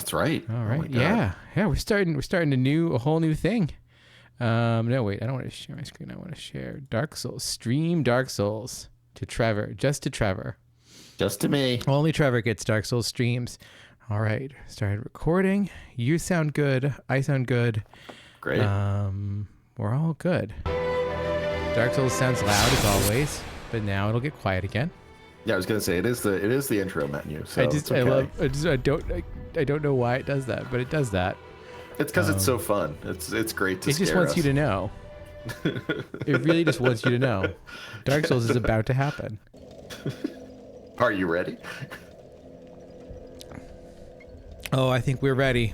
That's right. All right. Oh my God. Yeah. We're starting a whole new thing. No, wait. I don't want to share my screen. I want to share Dark Souls. Stream Dark Souls to Trevor. Just to Trevor. Just to me. Only Trevor gets Dark Souls streams. All right. Started recording. You sound good. I sound good. Great. We're all good. Dark Souls sounds loud as always, but now it'll get quiet again. Yeah, I was gonna say it is the intro menu. So it's okay. I don't know why it does that, but it does that. It's because it's so fun. It's great to. It just wants you to know. It really just wants you to know. Dark Souls is about to happen. Are you ready? Oh, I think we're ready.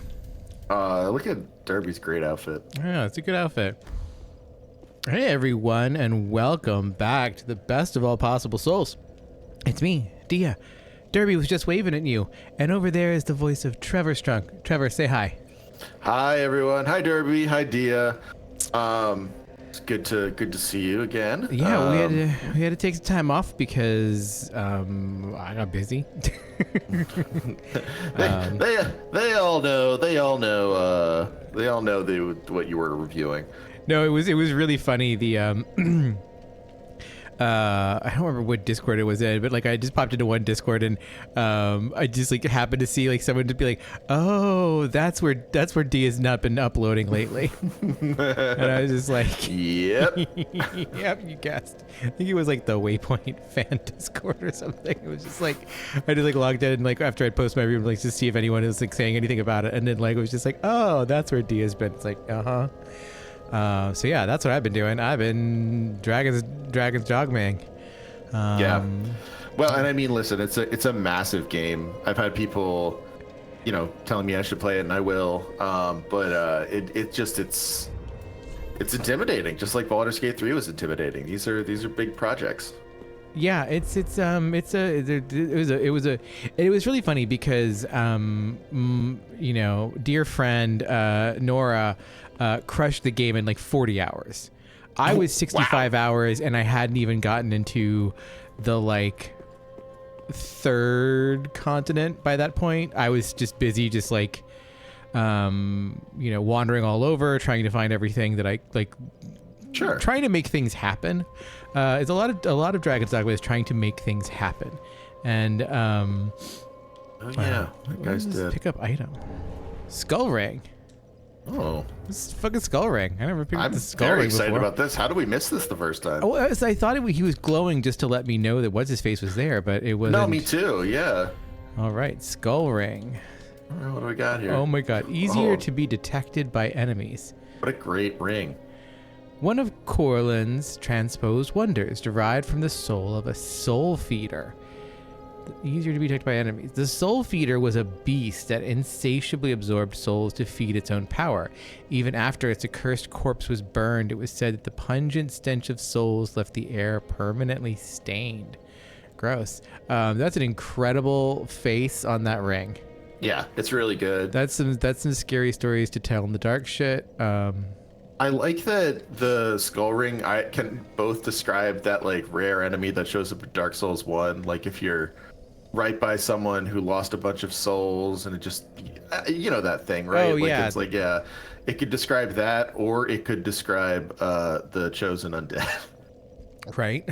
Look at Derby's great outfit. Yeah, it's a good outfit. Hey everyone, and welcome back to the best of all possible souls. It's me, Dia. Derby was just waving at you, and over there is the voice of Trevor Strunk. Trevor, say hi. Hi everyone. Hi Derby. Hi Dia. It's good to see you again. Yeah, we had to take some time off because I got busy. They all know what you were reviewing. No, it was really funny. The I don't remember what Discord it was in, but like I just popped into one Discord and I just like happened to see like someone just be like, "Oh, that's where D has not been uploading lately," and I was just like, "Yep, yep, you guessed." I think it was like the Waypoint fan Discord or something. It was just like I just like logged in and like after I'd post my review, like to see if anyone was like saying anything about it, and then like it was just like, "Oh, that's where D has been." It's like, so yeah, that's what I've been doing. I've been Dragon's Dogmang. Yeah. Well, and I mean, listen, it's a massive game. I've had people, telling me I should play it, and I will. But it's intimidating, just like Baldur's Gate 3 was intimidating. These are big projects. Yeah, it was really funny because dear friend Nora crushed the game in like 40 hours. I was 65 hours and I hadn't even gotten into the like third continent by that point. I was just busy just like wandering all over trying to find everything that I like. Sure. Trying to make things happen. It's a lot of Dragon's Dogma is trying to make things happen. And that guy's dead. Pick up item. Skull ring. Oh. This is fucking skull ring. I never picked up the skull ring. I'm very excited before. about this. How did we miss this the first time? Oh, I thought he was glowing just to let me know that what's his face was there, but it wasn't. No, me too. Yeah. All right, skull ring. All right, what do we got here? Oh my god, easier to be detected by enemies. What a great ring. One of Corlin's transposed wonders, derived from the soul of a soul feeder. Easier to be detected by enemies. The soul feeder was a beast that insatiably absorbed souls to feed its own power. Even after its accursed corpse was burned, it was said that the pungent stench of souls left the air permanently stained. Gross. That's an incredible face on that ring. Yeah, it's really good. That's some scary stories to tell in the dark shit. I like that the skull ring I can both describe that like rare enemy that shows up in Dark Souls 1, like if you're right by someone who lost a bunch of souls and it just that thing, right? Oh, like yeah. It's like it could describe that or it could describe the chosen undead. Right.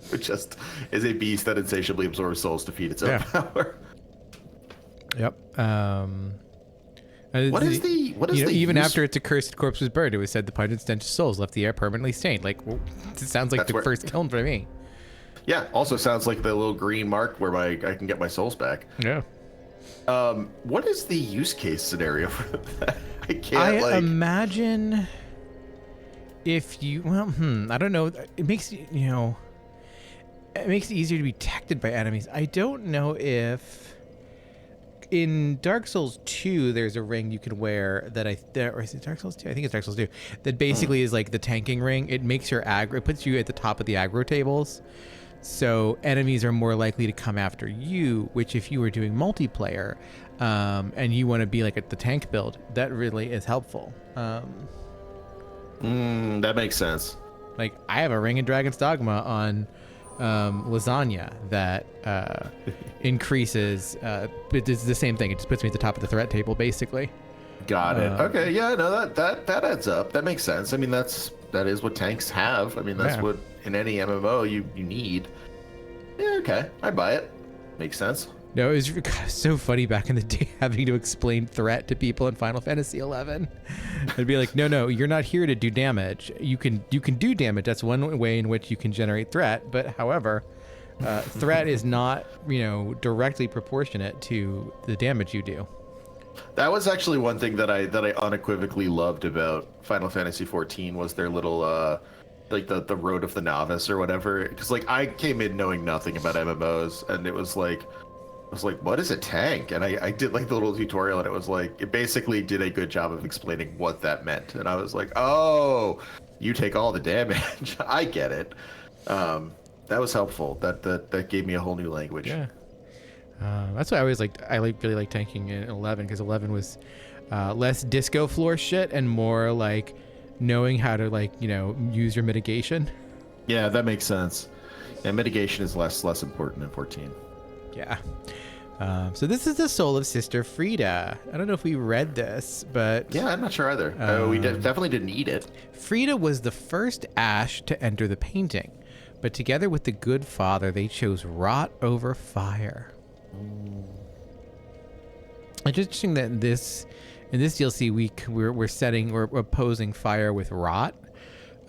Which just is a beast that insatiably absorbs souls to feed its own power. Yep. What is the even after its accursed corpse was burned, it was said the pungent stench of souls left the air permanently stained. Like, well, it sounds like the first kiln for me. Yeah. Also sounds like the little green mark where I can get my souls back. Yeah. What is the use case scenario for that? I imagine if you I don't know. It makes it easier to be detected by enemies. I don't know if. In Dark Souls 2, there's a ring you can wear or is it Dark Souls 2? I think it's Dark Souls 2. That basically is like the tanking ring. It makes your aggro, it puts you at the top of the aggro tables. So enemies are more likely to come after you, which if you were doing multiplayer, and you want to be like at the tank build, that really is helpful. That makes sense. Like I have a ring in Dragon's Dogma on lasagna that increases. It's the same thing. It just puts me at the top of the threat table, basically. Got it. Okay, yeah, no, that adds up. That makes sense. I mean, that is what tanks have. I mean, that's what in any MMO you need. Yeah, okay, I buy it. Makes sense. No, it was so funny back in the day having to explain threat to people in Final Fantasy XI. I'd be like, no, you're not here to do damage. You can do damage. That's one way in which you can generate threat. But however, threat is not, directly proportionate to the damage you do. That was actually one thing that I unequivocally loved about Final Fantasy XIV was their little like the road of the novice or whatever. Because like I came in knowing nothing about MMOs, and it was like. I was like, what is a tank? And I did like the little tutorial, and it was like, it basically did a good job of explaining what that meant. And I was like, oh, you take all the damage. I get it. That was helpful. That gave me a whole new language. Yeah. That's why I always liked, really like tanking in 11, because 11 was less disco floor shit and more like knowing how to use your mitigation. Yeah, that makes sense. And mitigation is less important in 14. Yeah. So this is the soul of Sister Frida. I don't know if we read this, but... Yeah, I'm not sure either. We definitely didn't eat it. Frida was the first Ash to enter the painting, but together with the good father, they chose rot over fire. It's interesting that in this DLC we're opposing fire with rot,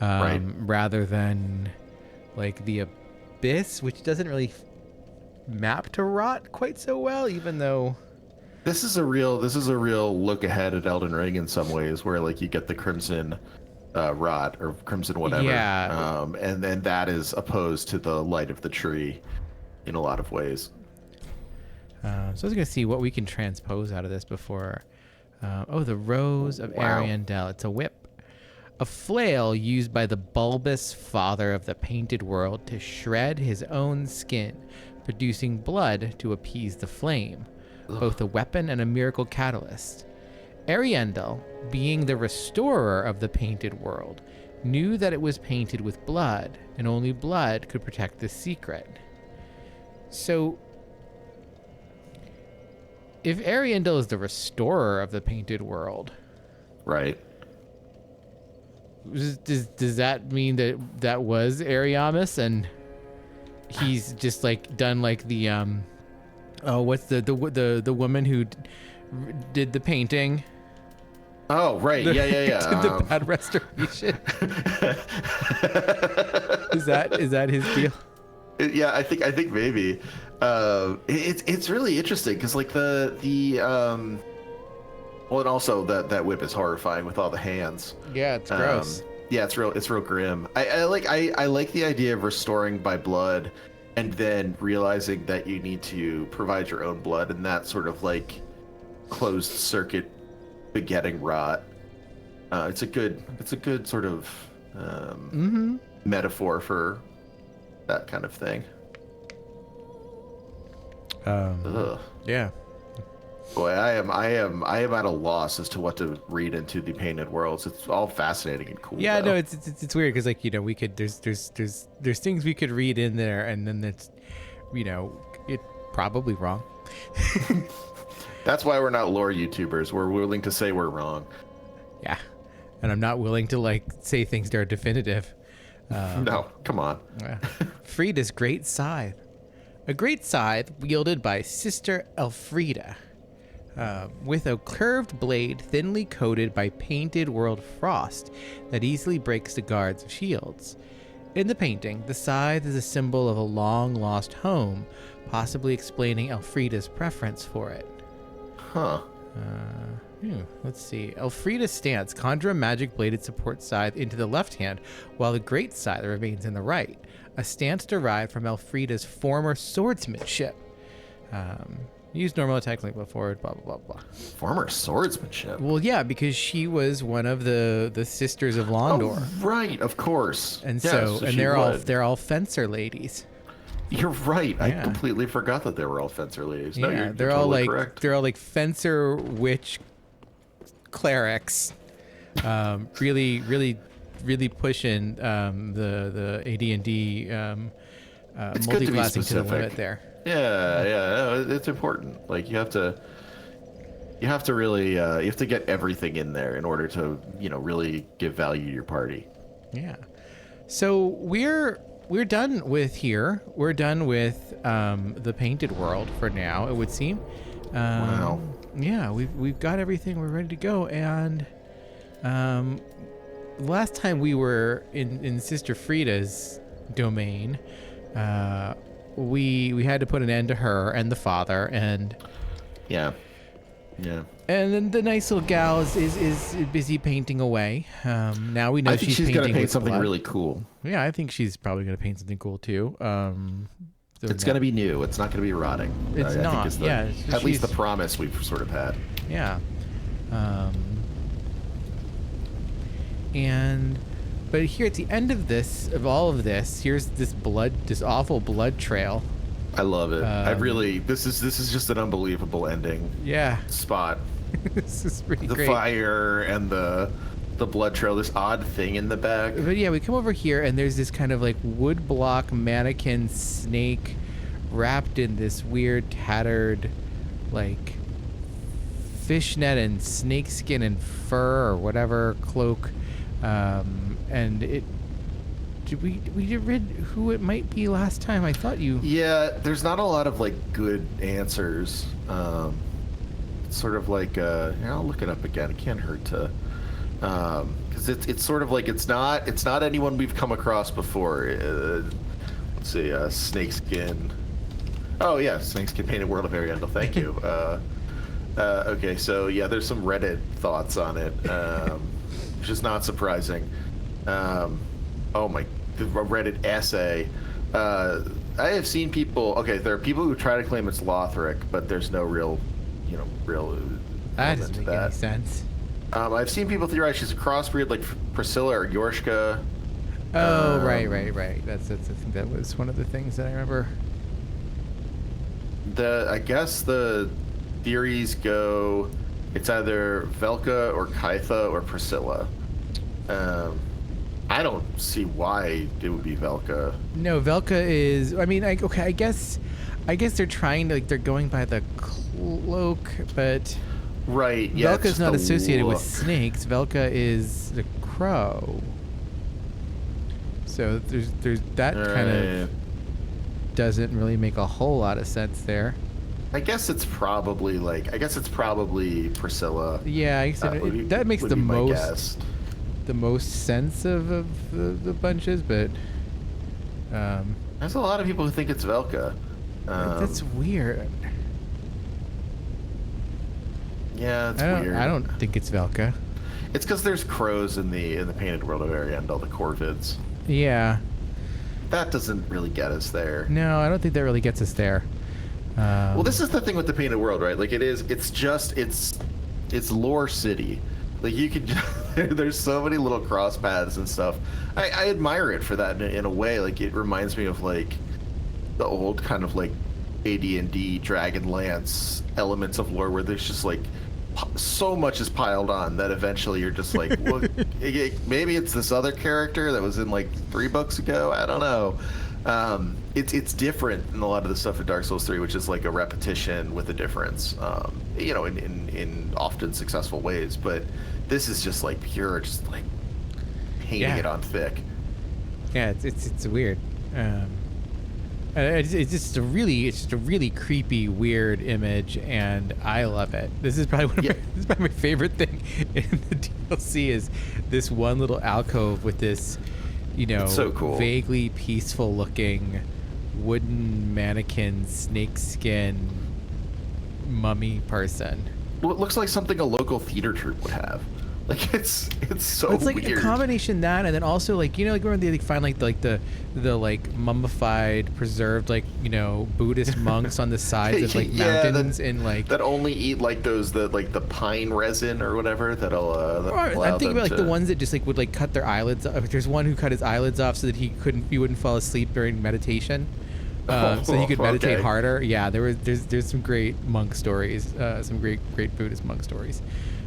right, rather than like the abyss, which doesn't really map to rot quite so well, even though this is a real look ahead at Elden Ring in some ways, where like you get the crimson rot or crimson whatever, and then that is opposed to the light of the tree in a lot of ways. So I was gonna see what we can transpose out of this before. The Rose of Ariandel. It's a whip, a flail used by the bulbous father of the painted world to shred his own skin, producing blood to appease the flame, both a weapon and a miracle catalyst. Ariandel, being the restorer of the painted world, knew that it was painted with blood, and only blood could protect the secret. So, if Ariandel is the restorer of the painted world, right? Does that mean that was Ariamis, and he's just like done like the what's the woman who did the painting? Oh, right. Yeah. The bad restoration. Is that his deal? Yeah, I think maybe. It's really interesting because like the well, and also that whip is horrifying with all the hands. Yeah, it's gross. Yeah, it's real grim. I like the idea of restoring by blood, and then realizing that you need to provide your own blood, and that sort of like closed circuit begetting rot. It's a good sort of metaphor for that kind of thing. Yeah. Boy, I am at a loss as to what to read into the painted worlds. It's all fascinating and cool. Yeah, though. no, it's weird because like we could there's things we could read in there, and then it's it probably wrong. That's why we're not lore YouTubers. We're willing to say we're wrong. Yeah, and I'm not willing to like say things that are definitive. No, come on. Frida's great scythe. A great scythe wielded by Sister Elfrida, with a curved blade thinly coated by painted world frost that easily breaks the guards of shields. In the painting, the scythe is a symbol of a long-lost home, possibly explaining Elfrida's preference for it. Huh. Let's see. Elfrida's stance: conjure a magic bladed support scythe into the left hand, while the great scythe remains in the right. A stance derived from Elfrida's former swordsmanship. Use normal attack link before, blah, blah, blah, blah. Former swordsmanship? Well, yeah, because she was one of the sisters of Londor. Oh, right, of course. And they're all fencer ladies. You're right. Yeah. I completely forgot that they were all fencer ladies. No, yeah, you're they're totally all like correct. They're all like fencer witch clerics. Really pushing the AD&D It's good to be multi-glassing to the limit specific. there. Yeah, no, it's important. Like you have to really you have to get everything in there in order to really give value to your party. Yeah. So we're done with here. We're done with the painted world for now, it would seem. Wow. Yeah, we've got everything. We're ready to go. And last time we were in Sister Frida's domain, we had to put an end to her and the father, and Yeah. and then the nice little gal is busy painting away. Now we know I think she's painting gonna paint with something blood. really cool. Yeah, I think she's probably gonna paint something cool too. It's gonna be new. It's not gonna be rotting. It's I not. think is Yeah, at least the she's- promise we've sort of had. Yeah. But here at the end of all of this, here's this awful blood trail. I love it. This is just an unbelievable ending Yeah. spot. This is pretty The great. fire and the blood trail, this odd thing in the back. But yeah, we come over here and there's this kind of like wood block mannequin snake wrapped in this weird tattered like fishnet and snakeskin and fur or whatever cloak. And it we read who it might be last time. I thought you. Yeah, there's not a lot of like good answers. It's sort of like I'll look it up again. It can't hurt to, because it's sort of like it's not anyone we've come across before. Let's see, snakeskin. Oh yeah, snakeskin painted world of Ariandel. Thank you. Okay, so yeah, there's some Reddit thoughts on it, which is not surprising. Oh my, the Reddit essay. I have seen people. Okay, there are people who try to claim it's Lothric, but there's no real That element doesn't to make that. any sense. I've seen people theorize she's a crossbreed like Priscilla or Yorshka. Oh, right. That's I think that was one of the things that I remember. I guess the theories go, it's either Velka or Kytha or Priscilla. I don't see why it would be Velka. No, Velka is. I mean, okay. I guess they're trying to they're going by the cloak, but Right. Yeah. Velka's not associated with snakes. Velka is the crow. So there's that kind of doesn't really make a whole lot of sense there. I guess it's probably Priscilla. Yeah, I guess that makes the guess. most sense of the bunches, but There's a lot of people who think it's Velka. that's weird. Yeah, it's weird. I don't think it's Velka. It's because there's crows in the painted world of Ariandel, the Corvids. Yeah. That doesn't really get us there. No, I don't think that really gets us there. Well, this is the thing with the painted world, right? Like it's lore city. Like you could, there's so many little cross paths and stuff. I admire it for that in a way. Like it reminds me of like the old kind of like AD&D Dragonlance elements of lore where there's just like so much is piled on that eventually you're just like, well, maybe it's this other character that was in like 3 books ago. I don't know. It's different in a lot of the stuff in Dark Souls 3, which is like a repetition with a difference, in often successful ways. But this is just like pure, just like painting it on thick. Yeah, it's weird. It's just a really creepy, weird image, and I love it. This is probably this is probably my favorite thing in the DLC is this one little alcove with this, It's so cool. vaguely peaceful looking wooden mannequin snakeskin mummy person. Well, it looks like something a local theater troupe would have. Like it's so It's like weird. a combination that, and then also like like when they find like the mummified, preserved Buddhist monks on the sides of like mountains and like that only eat like the pine resin or whatever that'll. I'm thinking about like the ones that just like would like cut their eyelids off. There's one who cut his eyelids off so that he wouldn't fall asleep during meditation. So he could meditate harder. Yeah, there's some great monk stories, some great Buddhist monk stories.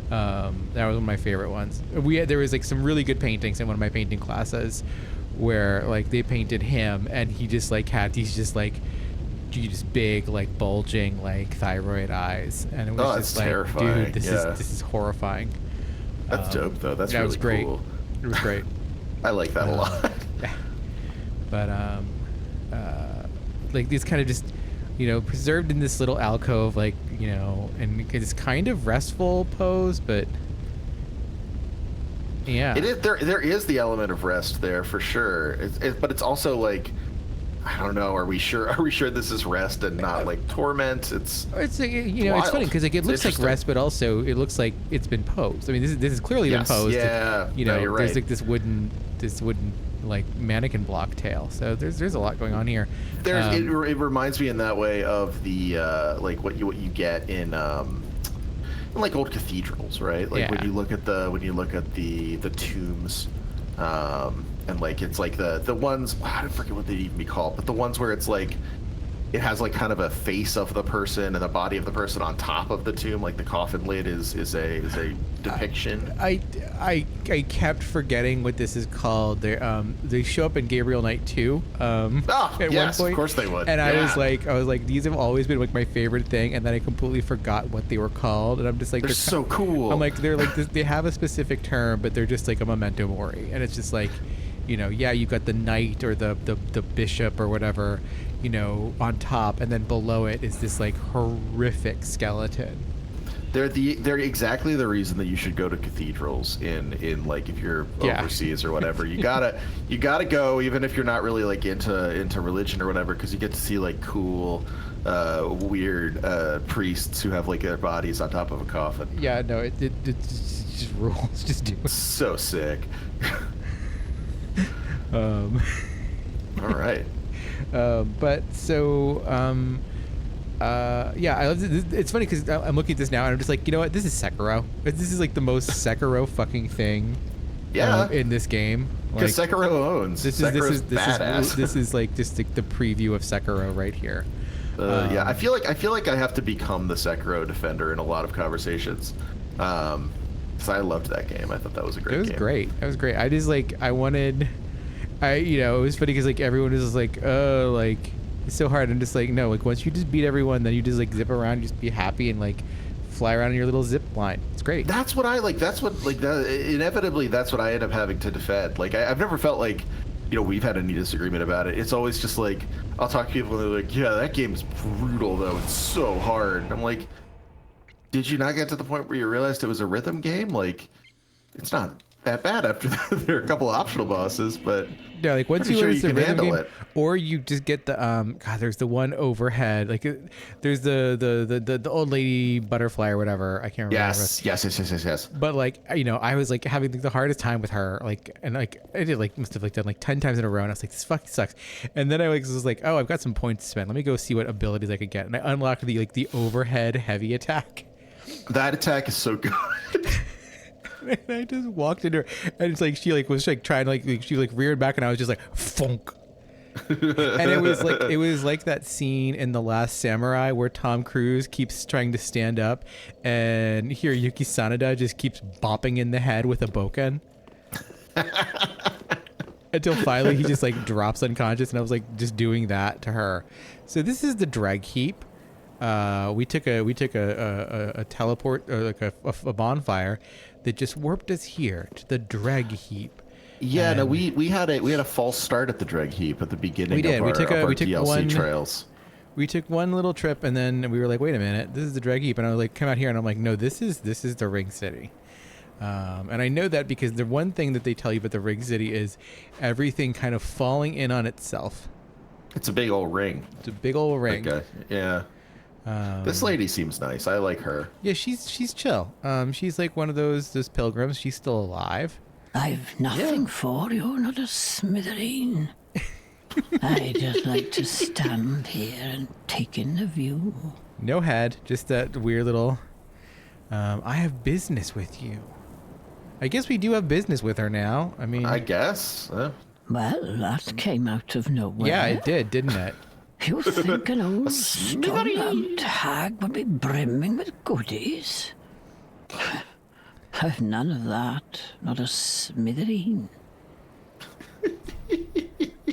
That was one of my favorite ones. There was like some really good paintings in one of my painting classes where like they painted him and he just like had these just big like bulging like thyroid eyes, and it was just like, terrifying. dude, this is horrifying. That's dope though. That's that really was great. cool. It was great. I like that a lot. But like these kind of just, you know, preserved in this little alcove, like, you know, and it's kind of restful pose, but yeah, It is there is the element of rest there for sure. But it's also like, I don't know. Are we sure this is rest and not like torment? It's you know, it's funny because like it looks like rest, but also it looks like it's been posed. I mean, this is clearly been posed. Yeah, you know, you're there's right. like this wooden like mannequin block tail. So there's a lot going on here. It reminds me in that way of the like what you get in like old cathedrals, right? Like when you look at the tombs, and like it's like the ones, I forget what they'd even be called, but the ones where it's like it has like kind of a face of the person and the body of the person on top of the tomb, like the coffin lid is a depiction. I kept forgetting what this is called. They show up in Gabriel Knight 2. At Yes, one point, of course they would. And I was like, these have always been like my favorite thing, and then I completely forgot what they were called, and I'm just like, they're so cool. I'm like, they're like they have a specific term, but they're just like a memento mori, and it's just like, you know, yeah, you got the knight or the bishop or whatever, you know, on top, and then below it is this like horrific skeleton. They're exactly the reason that you should go to cathedrals in like if you're overseas or whatever. You gotta go, even if you're not really like into religion or whatever, because you get to see like cool weird priests who have like their bodies on top of a coffin. Yeah, no, it just rules. Just do it. So sick. All right. But so yeah, I love this. It's funny because I'm looking at this now and I'm just like, you know what, this is Sekiro. This is like the most Sekiro fucking thing in this game, because like, Sekiro owns. This is badass. This is like just like the preview of Sekiro right here. Yeah, I feel like I have to become the Sekiro defender in a lot of conversations, because I loved that game. I thought that was a great game. It was great. I just like, you know, it was funny because like everyone was just like, oh, like it's so hard. I'm just like, no, like once you just beat everyone, then you just like zip around, you just be happy and like fly around in your little zip line. It's great. That's what I like. That's what like inevitably that's what I end up having to defend. Like I've never felt like, you know, we've had any disagreement about it. It's always just like I'll talk to people and they're like, yeah, that game's brutal though. It's so hard. I'm like, did you not get to the point where you realized it was a rhythm game? Like, it's not that bad after that. There are a couple of optional bosses, but yeah, like once you sure learn you the can rhythm handle game, it. or you just get the God, there's the one overhead, like there's the old lady butterfly or whatever. I can't remember. Yes. But like, you know, I was like having the hardest time with her, like, and like I did like must have like done like 10 times in a row, and I was like, this fucking sucks. And then I like was like, oh, I've got some points to spend. Let me go see what abilities I could get, and I unlocked the overhead heavy attack. That attack is so good. And I just walked into her, and it's like she like was like trying to like she like reared back, and I was just like funk. And it was like that scene in The Last Samurai where Tom Cruise keeps trying to stand up, and Hiroyuki Sanada just keeps bopping in the head with a bokken. Until finally he just like drops unconscious, and I was like just doing that to her. So this is the drag heap. We took a teleport, or like a bonfire that just warped us here to the drag heap. Yeah, and no, we had a false start at the drag heap at the beginning. We did. Of our DLC trails. We took one little trip, and then we were like, wait a minute, this is the drag heap, and I was like, come out here, and I'm like, no, this is the Ring City. And I know that because the one thing that they tell you about the Ring City is everything kind of falling in on itself. It's a big old ring. It's a big old ring. Okay. Yeah. This lady seems nice. I like her. Yeah, she's chill. She's like one of those pilgrims. She's still alive. I've nothing for you, not a smithereen. I just like to stand here and take in the view. No head, just that weird little. I have business with you. I guess we do have business with her now. I mean, I guess. Well, that came out of nowhere. Yeah, it did, didn't it? You think an old storm-out hag would be brimming with goodies? I've none of that, not a smithereen.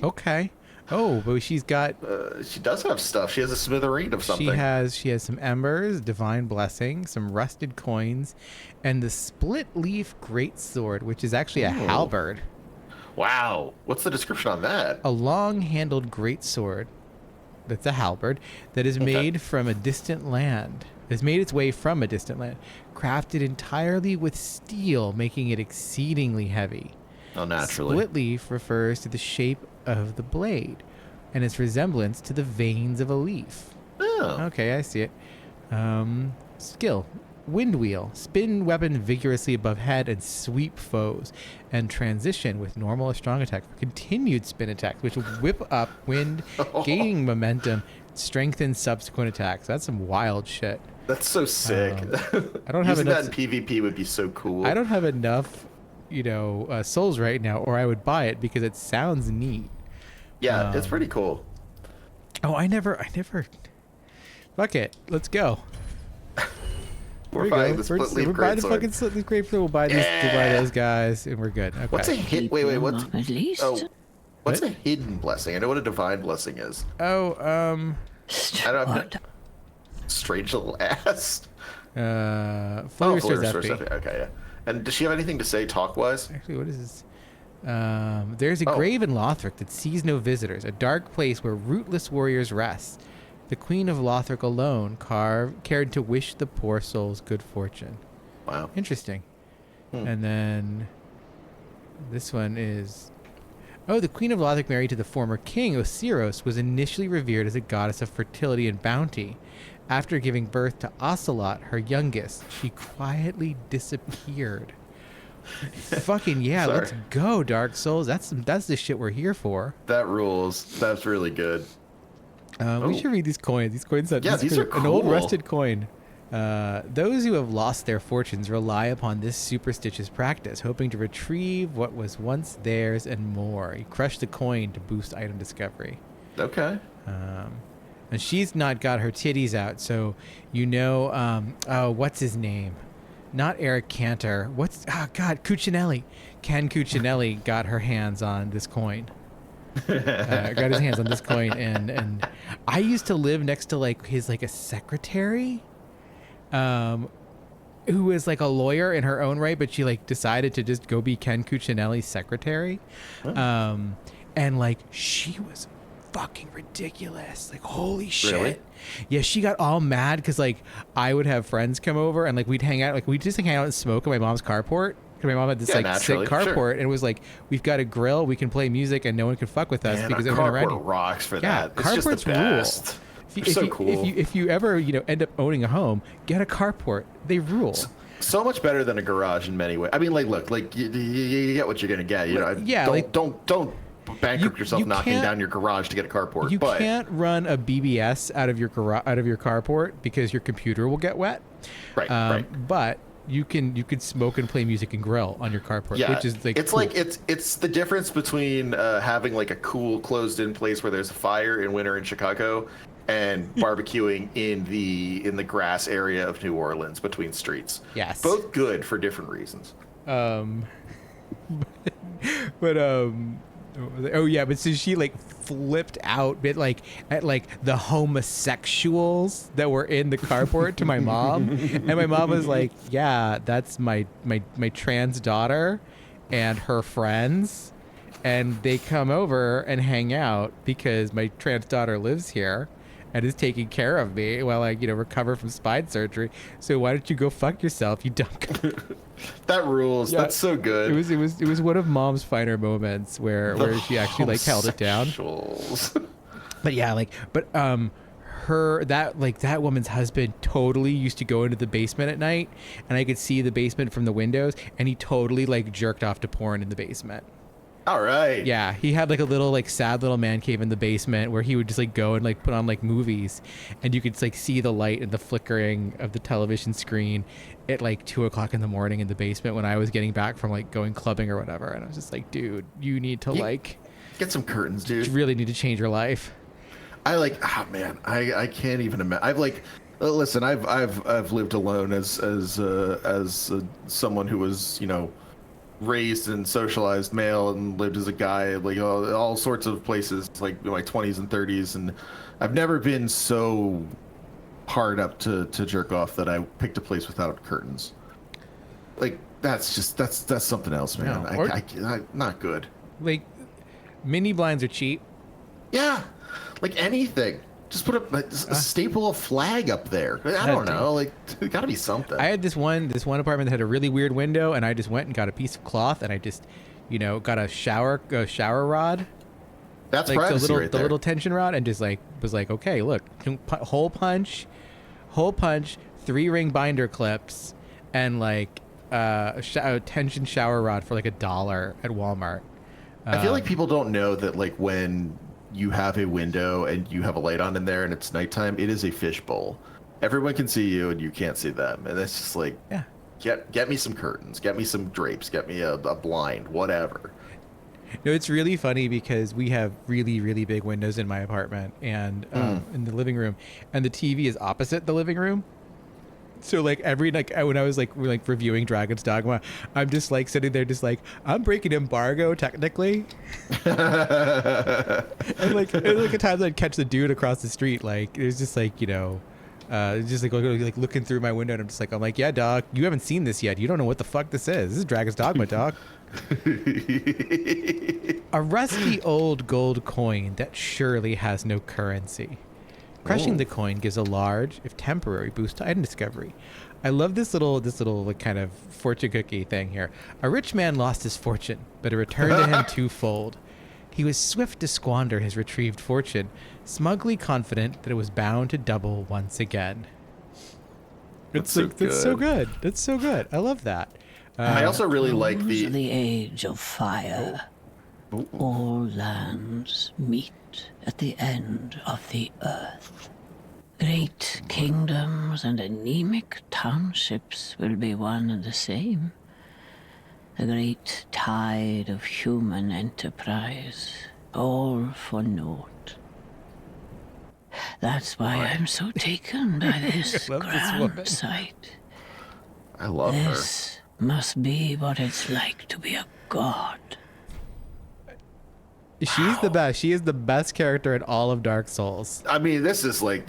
Okay. Oh, but she's got. She does have stuff. She has a smithereen of something. She has some embers, divine blessing, some rusted coins, and the split leaf greatsword, which is actually a halberd. Wow. What's the description on that? A long-handled greatsword. That's a halberd that is made from a distant land. Has made its way from a distant land, crafted entirely with steel, making it exceedingly heavy. Oh, naturally. Split leaf refers to the shape of the blade and its resemblance to the veins of a leaf. Oh. Okay, I see it. Skill. Wind wheel. Spin weapon vigorously above head and sweep foes. And transition with normal or strong attack for continued spin attacks, which will whip up wind, gaining momentum, strengthen subsequent attacks. That's some wild shit. That's so sick. I don't have Using enough. that in PvP would be so cool. I don't have enough, souls right now, or I would buy it because it sounds neat. Yeah, it's pretty cool. Oh, I never. Fuck it. Let's go. We're buying the split leaf We're buying the greatsword. fucking split leaf greatsword. We'll buy these. We'll buy those guys, and we're good. Okay. What's a hit? Wait, what's At least. what's What? a hidden blessing? I know what a divine blessing is. Oh, I don't What? strange little ass. Flurry Oh, restores Flurry restores FP. FP. Okay, yeah. And does she have anything to say talk-wise? Actually, what is this? There's a Oh. grave in Lothric that sees no visitors, a dark place where rootless warriors rest. The Queen of Lothric alone cared to wish the poor souls good fortune. Wow. Interesting. And then this one is... Oh, the Queen of Lothric, married to the former king, Osiros, was initially revered as a goddess of fertility and bounty. After giving birth to Ocelot, her youngest, she quietly disappeared. Fucking yeah, Sorry. let's go, Dark Souls. That's the shit we're here for. That rules. That's really good. We should read these coins. These coins Yeah, these are an old cool. rusted coin. Those who have lost their fortunes rely upon this superstitious practice, hoping to retrieve what was once theirs and more. You crush the coin to boost item discovery. Okay. And she's not got her titties out, so what's his name? Not Eric Cantor. Cuccinelli. Ken Cuccinelli got her hands on this coin. Got his hands on this coin, and I used to live next to a secretary, who was like a lawyer in her own right, but she decided to just go be Ken Cuccinelli's secretary, and she was fucking ridiculous. Holy shit. Really? Yeah, she got all mad because I would have friends come over and we'd hang out, we'd just hang out and smoke in my mom's carport. My mom had this sick naturally, carport, sure. and it was we've got a grill, we can play music, and no one can fuck with us Man, because a everyone around you. carport rocks for Yeah, that. It's just carports the best. rule. They're so cool. If you ever end up owning a home, get a carport. They rule. So much better than a garage in many ways. I mean, look, you get what you're gonna get. Don't bankrupt yourself you knocking can't- down your garage to get a carport. You but can't run a BBS out of your carport because your computer will get wet. Right. But you could smoke and play music and grill on your carport, Yeah, which is it's cool. it's the difference between having a cool closed-in place where there's a fire in winter in Chicago and barbecuing in the grass area of New Orleans between streets. Yes. Both good for different reasons. But so she flipped out at the homosexuals that were in the carport to my mom, and my mom was like, yeah, that's my trans daughter and her friends, and they come over and hang out because my trans daughter lives here and is taking care of me while I recover from spine surgery. So why don't you go fuck yourself, you dumb cunt? That rules. Yeah. That's so good. It was one of mom's finer moments where she actually held it down. But yeah, that woman's husband totally used to go into the basement at night, and I could see the basement from the windows, and he totally jerked off to porn in the basement. All right. Yeah, he had a little sad little man cave in the basement where he would just go and put on movies, and you could see the light and the flickering of the television screen at 2:00 in the morning in the basement when I was getting back from going clubbing or whatever, and I was just dude, you need to get some curtains, dude. You really need to change your life. I can't even imagine. Listen, I've lived alone as someone who was raised and socialized male and lived as a guy, like all sorts of places, like in my 20s and 30s, and I've never been so hard up to jerk off that I picked a place without curtains. Like that's something else, man. No, I not good. Like, mini blinds are cheap. Yeah, like anything. Just put a staple a flag up there. I don't know. Like, it got to be something. I had this one apartment that had a really weird window, and I just went and got a piece of cloth, and I just, got a shower rod. That's like privacy the right there. little tension rod, and just like was like, okay, look, hole punch, 3-ring binder clips, and like a tension shower rod for like $1 at Walmart. I feel like people don't know that, like, when you have a window and you have a light on in there and it's nighttime, it is a fishbowl. Everyone can see you and you can't see them, and it's just like, yeah, get me some curtains, get me some drapes, get me a blind, whatever. No, it's really funny because we have really, really big windows in my apartment and in the living room, and the TV is opposite the living room. So like when I was like reviewing Dragon's Dogma, I'm just like sitting there just like, I'm breaking embargo technically. and like at times I'd catch the dude across the street, like it was just like, just like looking through my window, and I'm like, yeah, dog, you haven't seen this yet. You don't know what the fuck this is. This is Dragon's Dogma, dog. A rusty old gold coin that surely has no currency. Crushing the coin gives a large, if temporary, boost to item discovery. I love this little like kind of fortune cookie thing here. A rich man lost his fortune, but it returned to him twofold. He was swift to squander his retrieved fortune, smugly confident that it was bound to double once again. That's so good. That's so good. I love that. I also really like the age of fire. All lands meet at the end of the earth. Great kingdoms and anemic townships will be one and the same. The great tide of human enterprise, all for naught. That's why I'm so taken by this grand sight. I love her. This must be what it's like to be a god. She's the best. She is the best character in all of Dark Souls. I mean, this is like,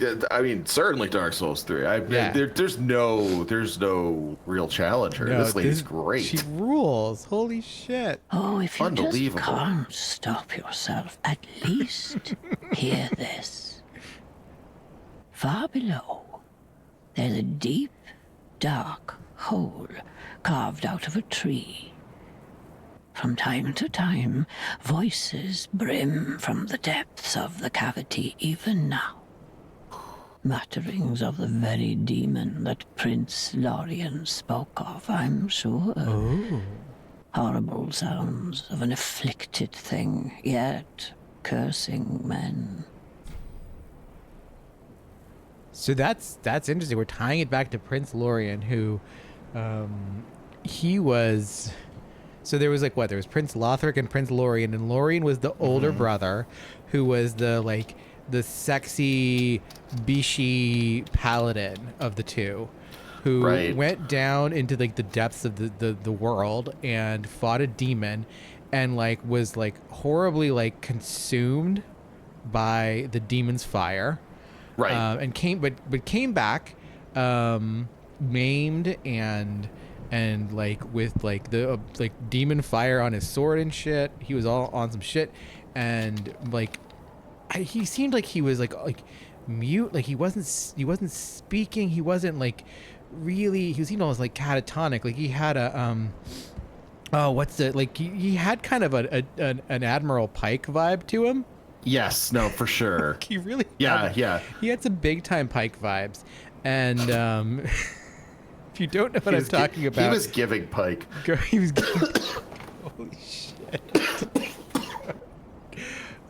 certainly Dark Souls 3. There's no real challenger. No, this lady's great. She rules. Holy shit. Oh, if you just can't stop yourself, at least hear this. Far below, there's a deep, dark hole carved out of a tree. From time to time, voices brim from the depths of the cavity even now. Mutterings of the very demon that Prince Lorien spoke of, I'm sure. Oh. Horrible sounds of an afflicted thing, yet cursing men. So that's interesting. We're tying it back to Prince Lorien, who he was... So there was there was Prince Lothric and Prince Lorien, and Lorien was the older brother, who was the sexy Bishi paladin of the two, who went down into the depths of the world and fought a demon, and was horribly consumed by the demon's fire, and came back maimed and with the demon fire on his sword and shit. He was all on some shit, and he seemed like he was mute, he wasn't speaking, he wasn't really, he seemed almost catatonic, he had a he had kind of an Admiral Pike vibe to him. Yes, no, for sure. He really he had some big time Pike vibes, and if you don't know what I'm talking about, he was giving Pike. He was giving. Holy shit.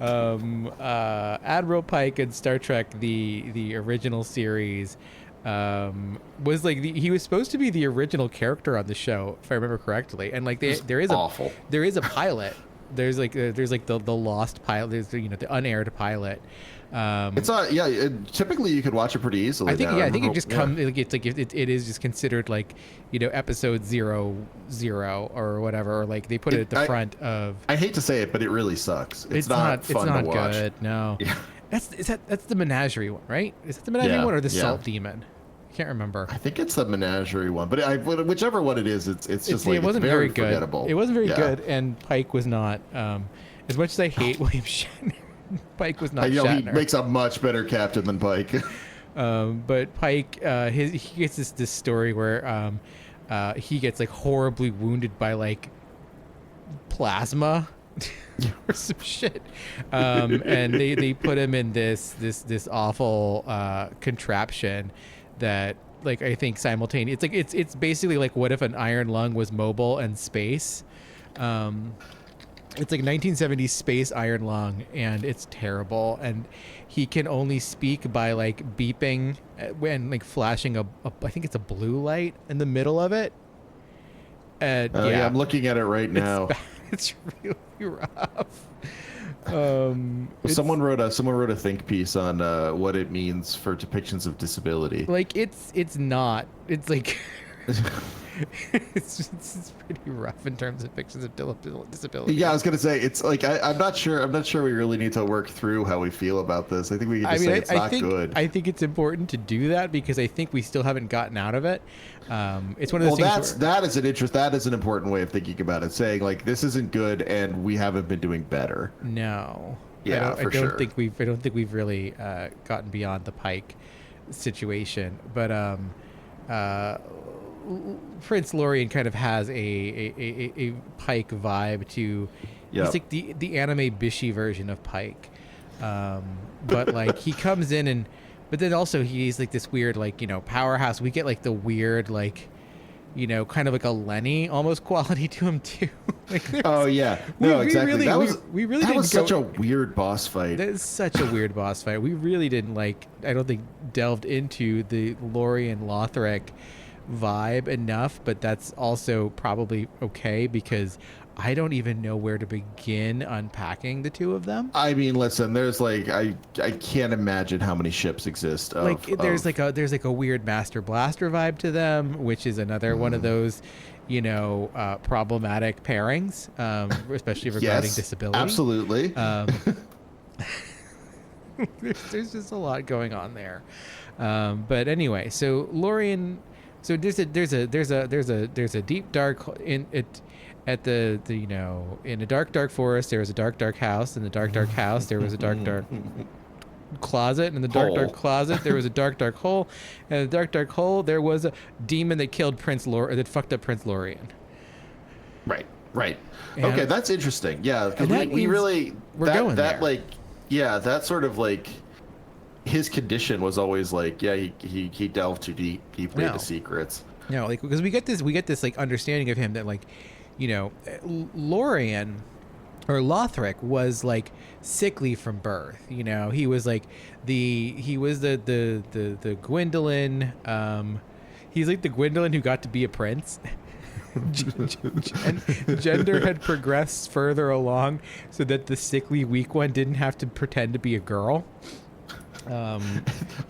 Admiral Pike in Star Trek, the original series, was he was supposed to be the original character on the show, if I remember correctly, and there is a pilot. There's the lost pilot. There's the unaired pilot. It's not. Yeah, typically you could watch it pretty easily. I think. Now. Yeah, I think it just comes. Yeah. Like, it's like it is just considered like, episode 00 or whatever. Or like they put it at the front of. I hate to say it, but it really sucks. It's not fun It's not to watch. good. No. Yeah. That's the menagerie one, right? Is that the menagerie one or the salt demon? I can't remember. I think it's the menagerie one, but whichever one it is, it's just like it wasn't very good. forgettable. It wasn't very good, and Pike was not. As much as I hate William Shatner, Pike was not Shatner. He makes a much better captain than Pike. But Pike, he gets this story where he gets like horribly wounded by like plasma or some shit, and they put him in this awful contraption that, like, I think simultaneous. It's basically like, what if an iron lung was mobile and space? It's like 1970s space iron lung, and it's terrible. And he can only speak by like beeping when like flashing I think it's a blue light in the middle of it. Yeah, I'm looking at it right now. It's really rough. Someone wrote a think piece on what it means for depictions of disability. Like it's not. It's like it's pretty rough in terms of depictions of disability. Yeah, I was gonna say it's like I'm not sure we really need to work through how we feel about this. I think we can just say it's not good. I think it's important to do that because I think we still haven't gotten out of it. It's one of those things. That is an important way of thinking about it. Saying like this isn't good and we haven't been doing better. No. Yeah, I don't think we've really gotten beyond the Pike situation, but Prince Lorien kind of has a Pike vibe to. Yep. He's like the anime Bishi version of Pike, but like he comes in but then also he's like this weird like powerhouse. We get like the weird like kind of like a Lenny almost quality to him too. Like oh yeah, no exactly. That was such a weird boss fight. That is such a weird boss fight. We really didn't I don't think delved into the Lorien Lothric vibe enough, but that's also probably okay because I don't even know where to begin unpacking the two of them. I mean, listen, there's like I can't imagine how many ships exist. There's like a weird Master Blaster vibe to them, which is another one of those, problematic pairings, especially regarding disability. Absolutely. There's just a lot going on there. But anyway, so Lorien. So there's a deep dark in a dark forest there was a dark house. In the dark house there was a dark closet. And in the dark closet there was a dark hole. And in the dark hole there was a demon that killed that fucked up Prince Lorien. Right. And okay, that's interesting. Yeah, because we're going there. Like, yeah, that sort of like. His condition was always like, yeah, he delved too deeply into secrets. No, like because we get this like understanding of him that like, Lorien or Lothric was like sickly from birth. He was like the Gwendolyn. He's like the Gwendolyn who got to be a prince. Gender had progressed further along so that the sickly weak one didn't have to pretend to be a girl.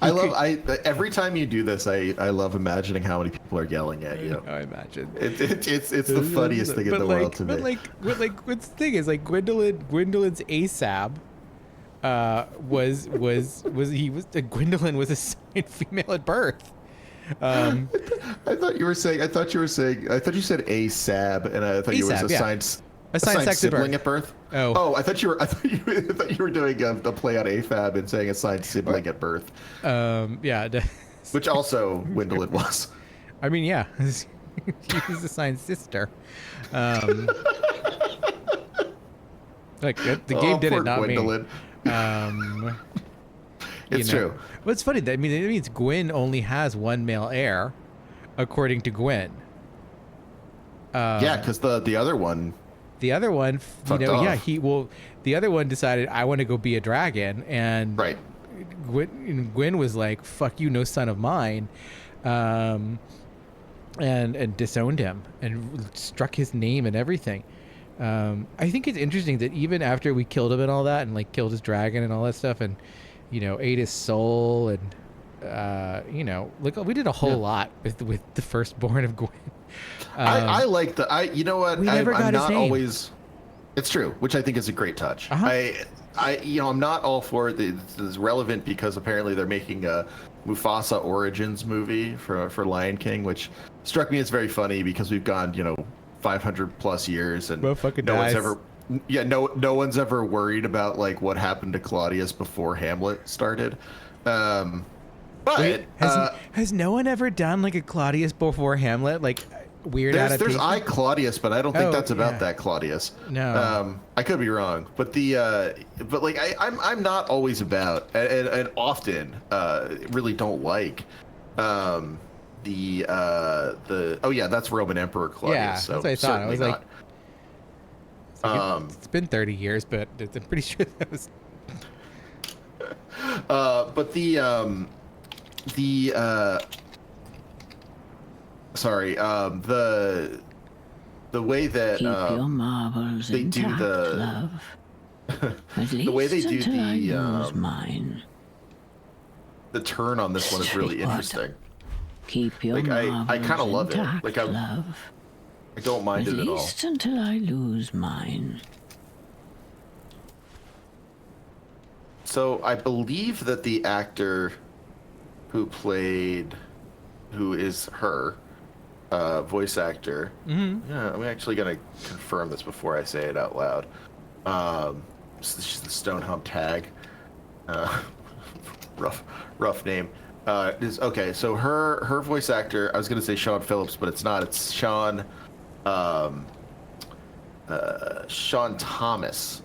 Every time you do this, I love imagining how many people are yelling at you. I imagine it's the funniest thing in the world to me. But what's the thing is like Gwendolyn's ASAB Gwendolyn was assigned female at birth. I thought you said ASAB, and I thought you were assigned. Assigned sibling at birth. Oh, I thought you were doing a play on AFAB and saying assigned sibling at birth. Yeah. Which also Gwendolyn was. I mean, yeah, she was assigned sister. Like the game did it, not Gwendolyn. Me. It's true. But it's funny that it means Gwyn only has one male heir, according to Gwyn. Yeah, because the other one. The other one, off. the other one decided I want to go be a dragon, and right. Gwyn was like, "Fuck you, no son of mine," and disowned him and struck his name and everything. I think it's interesting that even after we killed him and all that, and like killed his dragon and all that stuff, and ate his soul, and look, we did a whole lot with the firstborn of Gwyn. I like you know what? We never got I'm his not name. always. It's true, which I think is a great touch. I'm not all for it. It's relevant because apparently they're making a Mufasa Origins movie for Lion King, which struck me as very funny because we've gone 500 plus years and no one's ever worried about like what happened to Claudius before Hamlet started. But Wait, has no one ever done like a Claudius before Hamlet, like weird adaptation? There's I Claudius, but I don't think that's about that Claudius. No, I could be wrong, but I'm not always about and often really don't like that's Roman Emperor Claudius. Yeah, so that's what I thought. I was not. it's been 30 years, but I'm pretty sure that was. The way that Keep your marbles they do intact, love. At least the way they do until I lose the mine. the turn on this one is really What? interesting. Keep your Like, marbles I kind of love it. intact, Like love. I don't mind At it at all. least until I lose mine. So I believe that the actor who is her voice actor. Mm-hmm. Yeah, I'm actually gonna confirm this before I say it out loud. She's the Stonehump Tag. Rough name. Okay. So her voice actor. I was gonna say Sean Phillips, but it's not. It's Sean Thomas,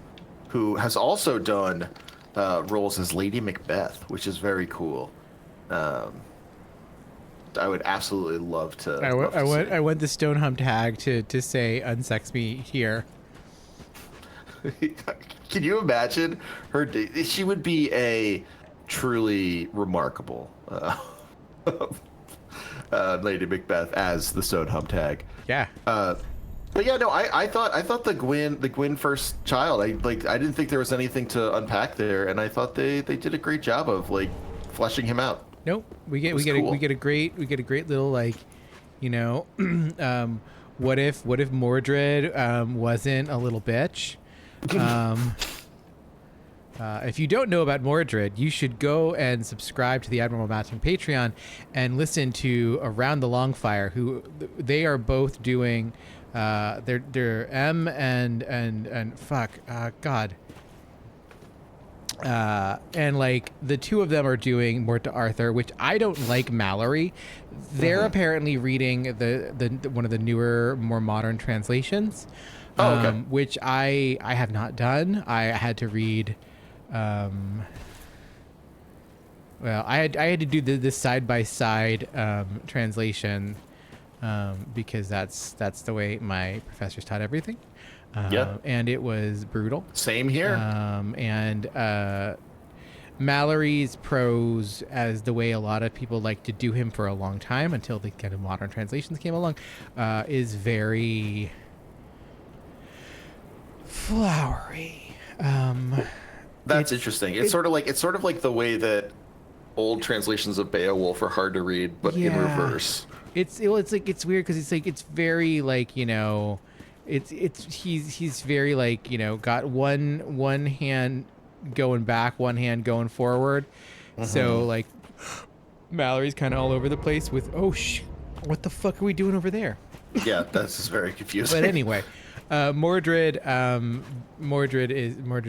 who has also done roles as Lady Macbeth, which is very cool. I would absolutely love to. I want the Stonehump Tag to say "unsex me" here. Can you imagine her? She would be a truly remarkable Lady Macbeth as the Stonehump Tag. Yeah. But yeah, no, I thought the Gwyn first child. I didn't think there was anything to unpack there, and I thought they did a great job of like fleshing him out. Nope. We get a great little like, what if Mordred wasn't a little bitch? If you don't know about Mordred, you should go and subscribe to the Admiral Matching Patreon and listen to Around the Longfire, who they are both doing. They're M and fuck, God. And like the two of them are doing Mort to Arthur, which I don't like Mallory. They're apparently reading the one of the newer, more modern translations, which I have not done. I had to read. Well, I had to do this side by side translation because that's the way my professors taught everything. And it was brutal. Same here. And Mallory's prose, as the way a lot of people like to do him for a long time until the kind of modern translations came along, is very flowery. That's interesting. It's sort of like the way that old translations of Beowulf are hard to read, but in reverse. It's weird because it's very like he's very like got one hand going back, one hand going forward. So like Mallory's kind of all over the place with what the fuck are we doing over there? Yeah, that's just very confusing. But anyway, Mordred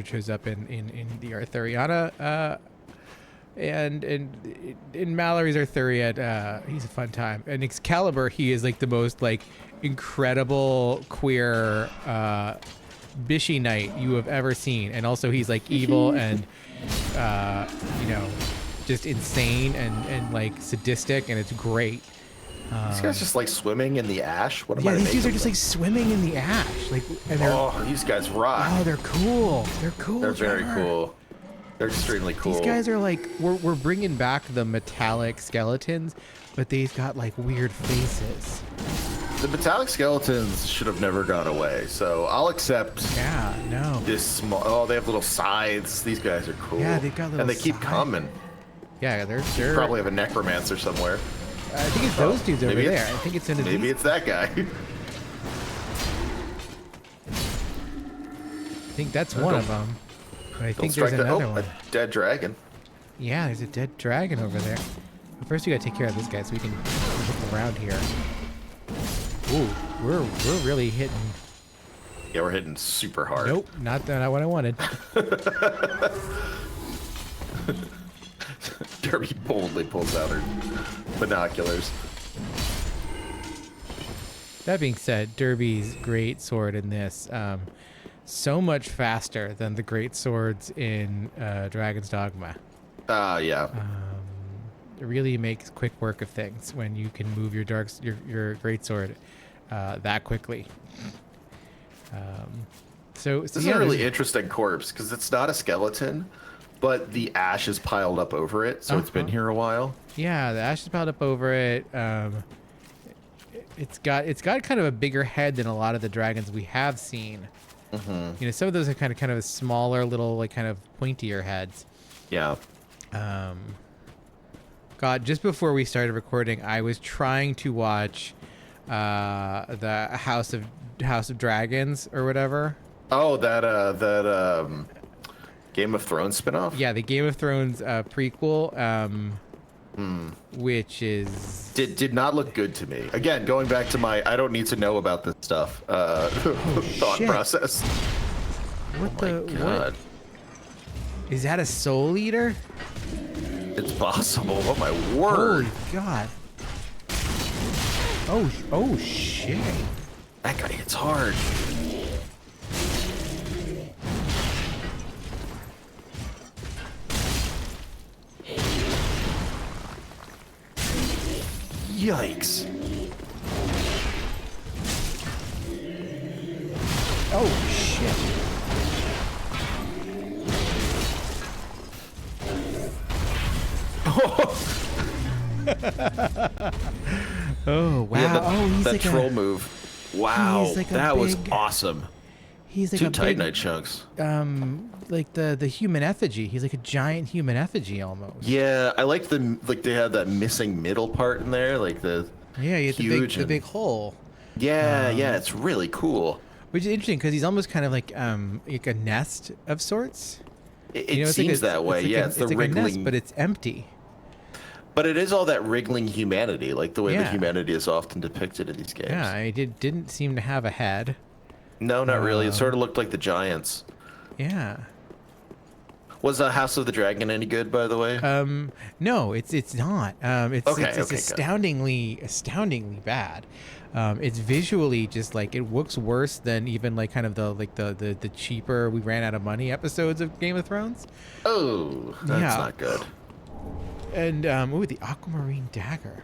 shows up in the Arthuriana, and in Mallory's Arthurian, he's a fun time. And Excalibur, he is like the most like incredible queer bishy knight you have ever seen, and also he's like evil and just insane and like sadistic, and it's great. These guys just like swimming in the ash. What am I? Yeah, these dudes are just like swimming in the ash, like. And these guys rock. Oh, they're cool. They're cool. They're very cool. They're extremely cool. These guys are like, we're bringing back the metallic skeletons, but they've got like weird faces. The metallic skeletons should have never gone away, so I'll accept. Yeah, no. This small. Oh, they have little scythes. These guys are cool. Yeah, they've got little and they keep scythes. coming. Yeah, they're Probably have a necromancer somewhere. I think it's those dudes over maybe there. I think it's in the. Maybe it's that guy. I think that's one of them. But I think there's another one. A dead dragon. Yeah, there's a dead dragon over there. But first, we gotta take care of this guy so we can look around here. Ooh, we're really hitting. Yeah, we're hitting super hard. Nope, not what I wanted. Derby boldly pulls out her binoculars. That being said, Derby's great sword in this, so much faster than the great swords in Dragon's Dogma. Yeah. It really makes quick work of things when you can move your your great sword that quickly. So this is a really interesting corpse because it's not a skeleton, but the ash is piled up over it, so it's been here a while. Yeah, the ash is piled up over it. It's got kind of a bigger head than a lot of the dragons we have seen. You know, some of those are kind of smaller, little like kind of pointier heads. Yeah. God, just before we started recording, I was trying to watch the House of Dragons or whatever. Oh, that Game of Thrones spinoff? Yeah, the Game of Thrones prequel, which is did not look good to me. Again, going back to my I don't need to know about this stuff thought process. What oh my God. What? Is that a soul eater? It's possible. Oh my word! Holy God! Oh shit! That guy hits hard. Yikes! Oh shit! Oh wow! Yeah, he's that like troll move. Wow, like that was awesome. He's like Two a Titanite big, chunks. like the human effigy. He's like a giant human effigy almost. Yeah, I like they had that missing middle part in there, like the you huge the big hole. Yeah, it's really cool. Which is interesting because he's almost kind of like a nest of sorts. It seems that way. It's the wriggling, nest, but it's empty. But it is all that wriggling humanity, like the way that humanity is often depicted in these games. Yeah, it didn't seem to have a head. No, not really. It sort of looked like the giants. Yeah. Was House of the Dragon any good, by the way? No, it's not. It's astoundingly bad. It's visually just like it looks worse than even like kind of the cheaper we ran out of money episodes of Game of Thrones. Oh, that's not good. And the aquamarine dagger.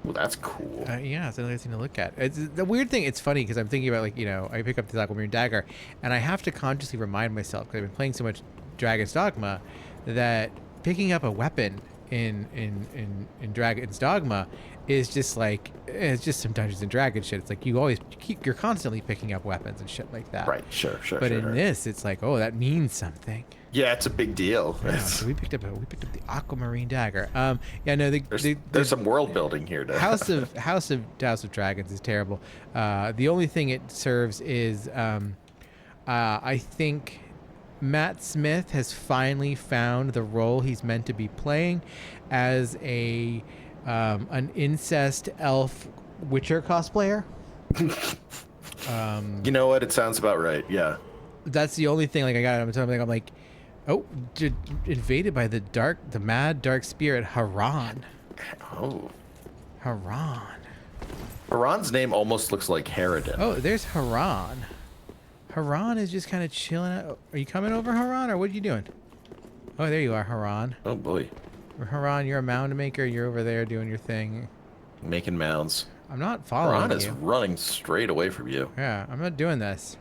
Well, that's cool. Yeah, it's another thing to look at. It's the weird thing. It's funny because I'm thinking about I pick up this aquamarine dagger, and I have to consciously remind myself because I've been playing so much Dragon's Dogma that picking up a weapon in Dragon's Dogma is just like it's just some Dungeons and Dragons shit. It's like you're constantly picking up weapons and shit like that. Right. Sure. But in this, it's like that means something. Yeah, it's a big deal. Yeah, so we picked up the aquamarine dagger. There's some world building here. House of Dragons is terrible. The only thing it serves is I think Matt Smith has finally found the role he's meant to be playing as an incest elf Witcher cosplayer. You know what? It sounds about right. Yeah. That's the only thing. Like I'm like, invaded by the mad dark spirit Haran. Oh. Haran. Haran's name almost looks like Harridan. Oh, there's Haran. Haran is just kind of chilling out. Are you coming over, Haran, or what are you doing? Oh, there you are, Haran. Oh boy. Haran, you're a mound maker. You're over there doing your thing. Making mounds. I'm not following Haran you. is running straight away from you. Yeah, I'm not doing this.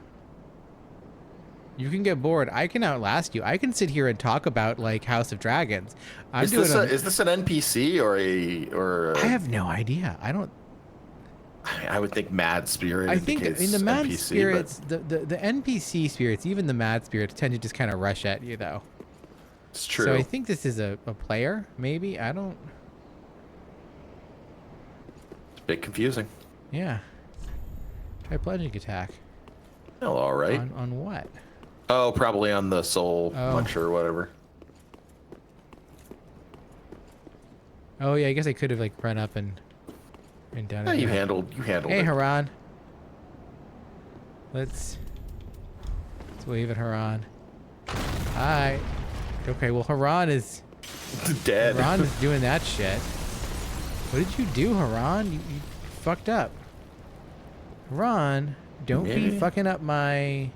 You can get bored. I can outlast you. I can sit here and talk about like House of Dragons. Is this an NPC or a? I have no idea. I would think mad spirit. I think in the mad NPC, spirits, the NPC spirits, even the mad spirits, tend to just kind of rush at you, though. It's true. So I think this is a player, maybe. I don't. It's a bit confusing. Yeah. Try plunging attack. Oh, all right. On what? Oh, probably on the soul muncher or whatever. Oh yeah, I guess I could have like run up and done Yeah, it. you handled Hey, it. Haran. Let's wave at Haran. Hi. Okay, well Haran is Dead. Haran is doing that shit. What did you do, Haran? You fucked up. Haran, don't be fucking up my...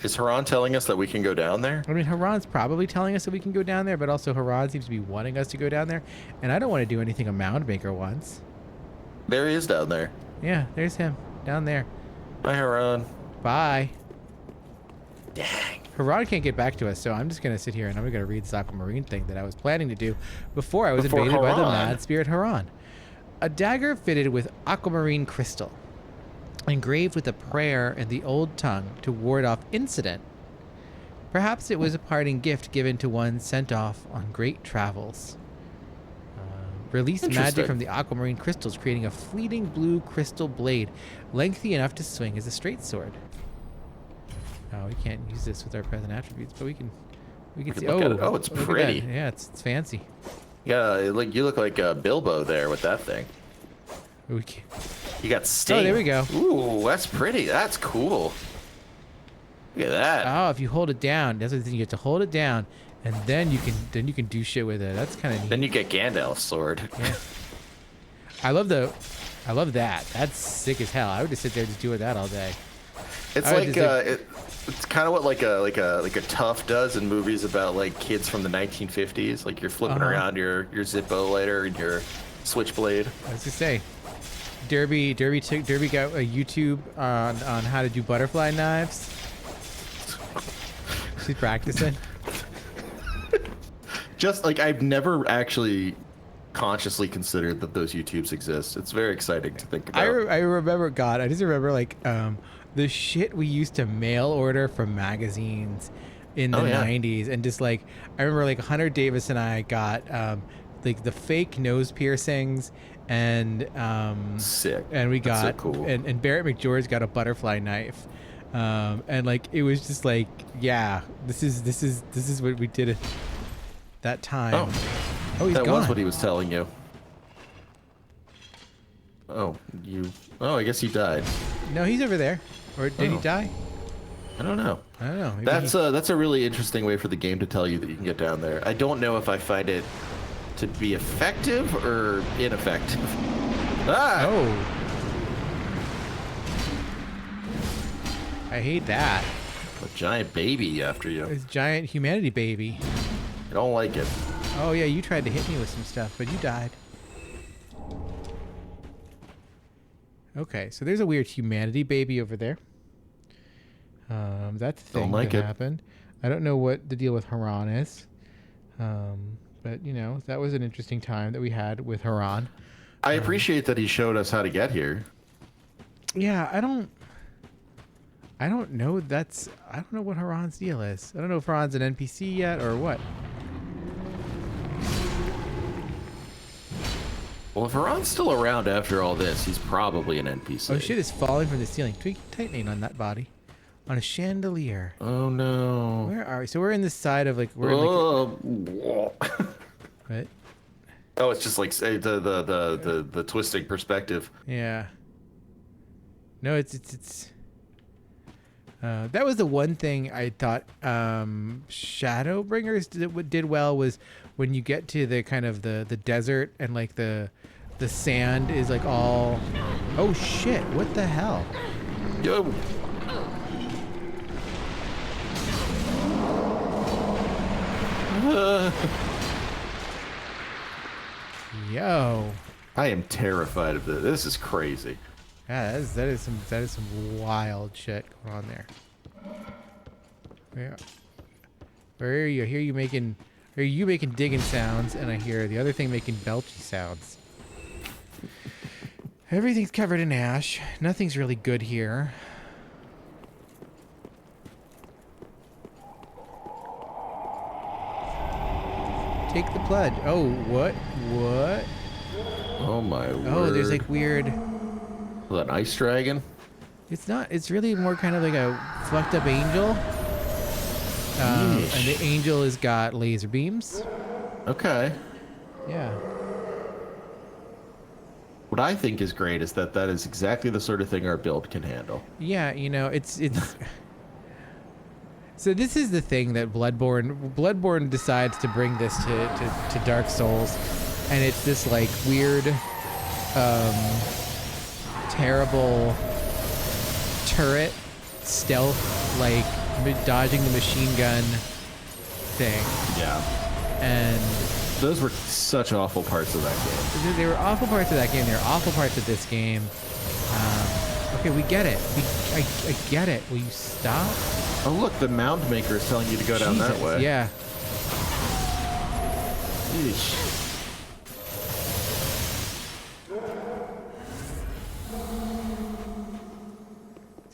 Is Haran telling us that we can go down there? I mean, Haran's probably telling us that we can go down there, but also Haran seems to be wanting us to go down there, and I don't want to do anything a mound maker wants. There he is down there. Yeah, there's him down there. Bye, Haran. Bye. Dang. Haran can't get back to us, so I'm just gonna sit here and I'm gonna read this aquamarine thing that I was planning to do before I was invaded by the mad spirit Haran. A dagger fitted with aquamarine crystal, engraved with a prayer in the old tongue to ward off incident. Perhaps it was a parting gift given to one sent off on great travels. Release magic from the aquamarine crystals, creating a fleeting blue crystal blade, lengthy enough to swing as a straight sword. Oh, we can't use this with our present attributes, but we can see. Look at it. Oh, it's pretty. Yeah, it's fancy. Yeah, you look like Bilbo there with that thing. We can... You got Sting. Oh, there we go. Ooh, that's pretty. That's cool. Look at that. Oh, if you hold it down, that's the thing. You have to hold it down, and then you can do shit with it. That's kind of neat. Then you get Gandalf's sword. Yeah. I love that. That's sick as hell. I would just sit there and just do that all day. It's like it's kind of what like a tough does in movies about like kids from the 1950s. Like you're flipping around your Zippo lighter and your switchblade. I was gonna say, Derby got a YouTube on how to do butterfly knives. She's practicing. Just like I've never actually consciously considered that those YouTubes exist. It's very exciting to think about. I remember, God, I just remember like the shit we used to mail order from magazines in the 90s, and just like I remember like Hunter Davis and I got like the fake nose piercings, and sick. And we got so cool. and Barrett McGeorge got a butterfly knife. And like it was just like, yeah, this is what we did at that time. Oh, he's that gone. was what he was telling you. Oh, I guess he died. No, he's over there. Or did he die? I don't know. I don't know. Maybe That's a really interesting way for the game to tell you that you can get down there. I don't know if I find it to be effective or ineffective. Ah! Oh. I hate that. A giant baby after you. This giant humanity baby. I don't like it. Oh yeah, you tried to hit me with some stuff, but you died. Okay, so there's a weird humanity baby over there. That's the thing that happened. I don't know what the deal with Haran is. But you know, that was an interesting time that we had with Haran. I appreciate that he showed us how to get here. Yeah, I don't know. I don't know what Haran's deal is. I don't know if Haran's an NPC yet or what. Well, if Haran's still around after all this, he's probably an NPC. Oh shit, it's falling from the ceiling. Tweak tightening on that body. On a chandelier. Oh no. Where are we? So we're in this side of like we're in like what? Oh, it's just like the twisting perspective. Yeah. No, it's that was the one thing I thought Shadowbringers did well, was when you get to the kind of the desert and like the sand is like all... Oh shit, what the hell? Yo. Yo. I am terrified of this. This is crazy. Yeah, that is some wild shit going on there. Yeah. Where are you? I hear you making... Are you making digging sounds, and I hear the other thing making belchy sounds. Everything's covered in ash. Nothing's really good here. Take the pledge. Oh, what? What? Oh my word. Oh, there's like weird... Is that an ice dragon? It's not. It's really more kind of like a fucked up angel. And the angel has got laser beams. Okay. Yeah. What I think is great is that is exactly the sort of thing our build can handle. Yeah, you know, it's so this is the thing that Bloodborne decides to bring this to Dark Souls, and it's this like weird terrible turret stealth, like dodging the machine gun thing. Yeah. And those were such awful parts of that game. They were awful parts of that game. They're awful parts of this game. Okay, we get it. I get it. Will you stop? Oh, look, the mound maker is telling you to go down that way. Yeah. Yeesh.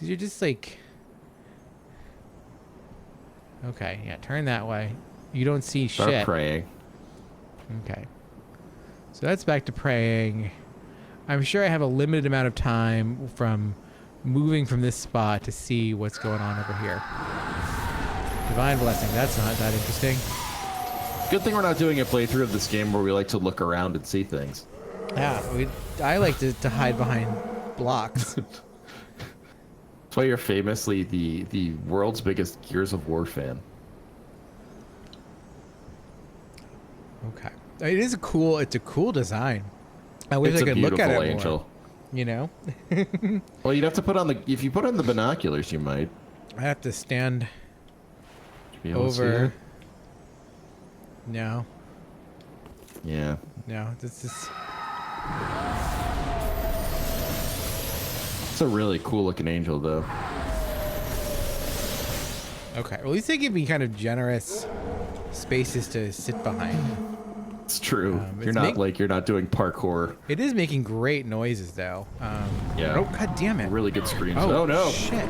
You're just like... Okay, yeah, turn that way. You don't see shit. Start praying. Okay. So that's back to praying. I'm sure I have a limited amount of time from moving from this spot to see what's going on over here. Divine Blessing, that's not that interesting. Good thing we're not doing a playthrough of this game where we like to look around and see things. Yeah, I like to hide behind blocks. That's why you're famously the world's biggest Gears of War fan. Okay. It's a cool design. I wish It's I could look at it angel. more. You know? Well, you'd have to put on if you put on the binoculars, you might. I have to stand over. No. Yeah. No, this is... It's a really cool looking angel, though. Okay, well, at least they give me kind of generous spaces to sit behind. It's true. You're not doing parkour. It is making great noises, though. Yeah. Oh, god damn it. Really good screams. Oh, no. Shit.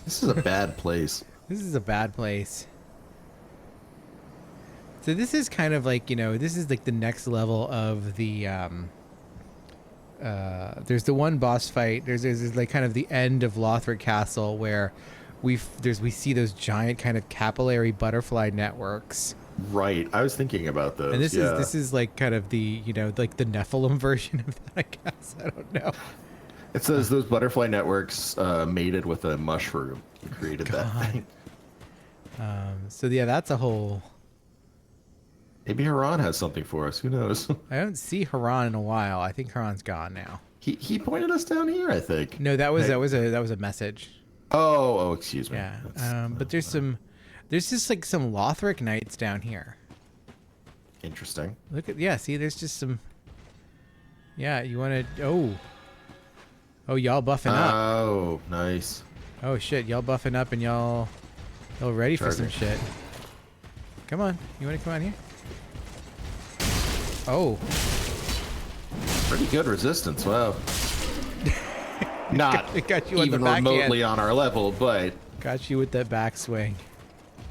This is a bad place. This is a bad place. So this is kind of like, this is like the next level of the, there's the one boss fight. There's like kind of the end of Lothric Castle where we see those giant kind of capillary butterfly networks. Right. I was thinking about those. And this is like kind of the, like the Nephilim version of that, I guess. I don't know. It says those butterfly networks mated with a mushroom and created that thing. So yeah, that's a whole... Maybe Haran has something for us. Who knows? I don't see Haran in a while. I think Haran's gone now. He pointed us down here, I think. No, that was a message. Oh, excuse me. Yeah. But there's just like some Lothric knights down here. Interesting. See, there's just some. Yeah, you want to? Oh, y'all buffing up. Oh, nice. Oh shit, y'all buffing up and y'all ready for some shit. Come on, you want to come on here? Oh. Pretty good resistance. Wow. Not got you even remotely on our level, but got you with that backswing.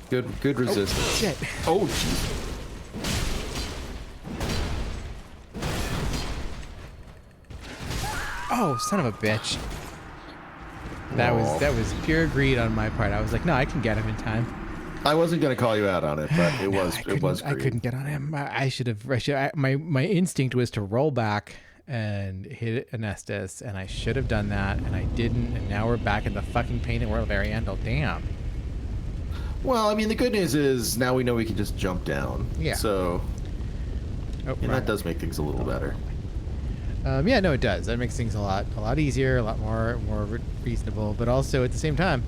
Good resistance. Oh, shit. Oh, jeez. Oh, son of a bitch. That was pure greed on my part. I was like, no, I can get him in time. I wasn't gonna call you out on it, but it was greed. I couldn't get on him. My instinct was to roll back and hit Anestus, and I should have done that, and I didn't, and now we're back in the fucking painted world of Ariandel. Damn. Well, I mean, the good news is now we know we can just jump down. Yeah. So, right. That does make things a little better. Yeah, no, it does. That makes things a lot easier, a lot more reasonable, but also at the same time,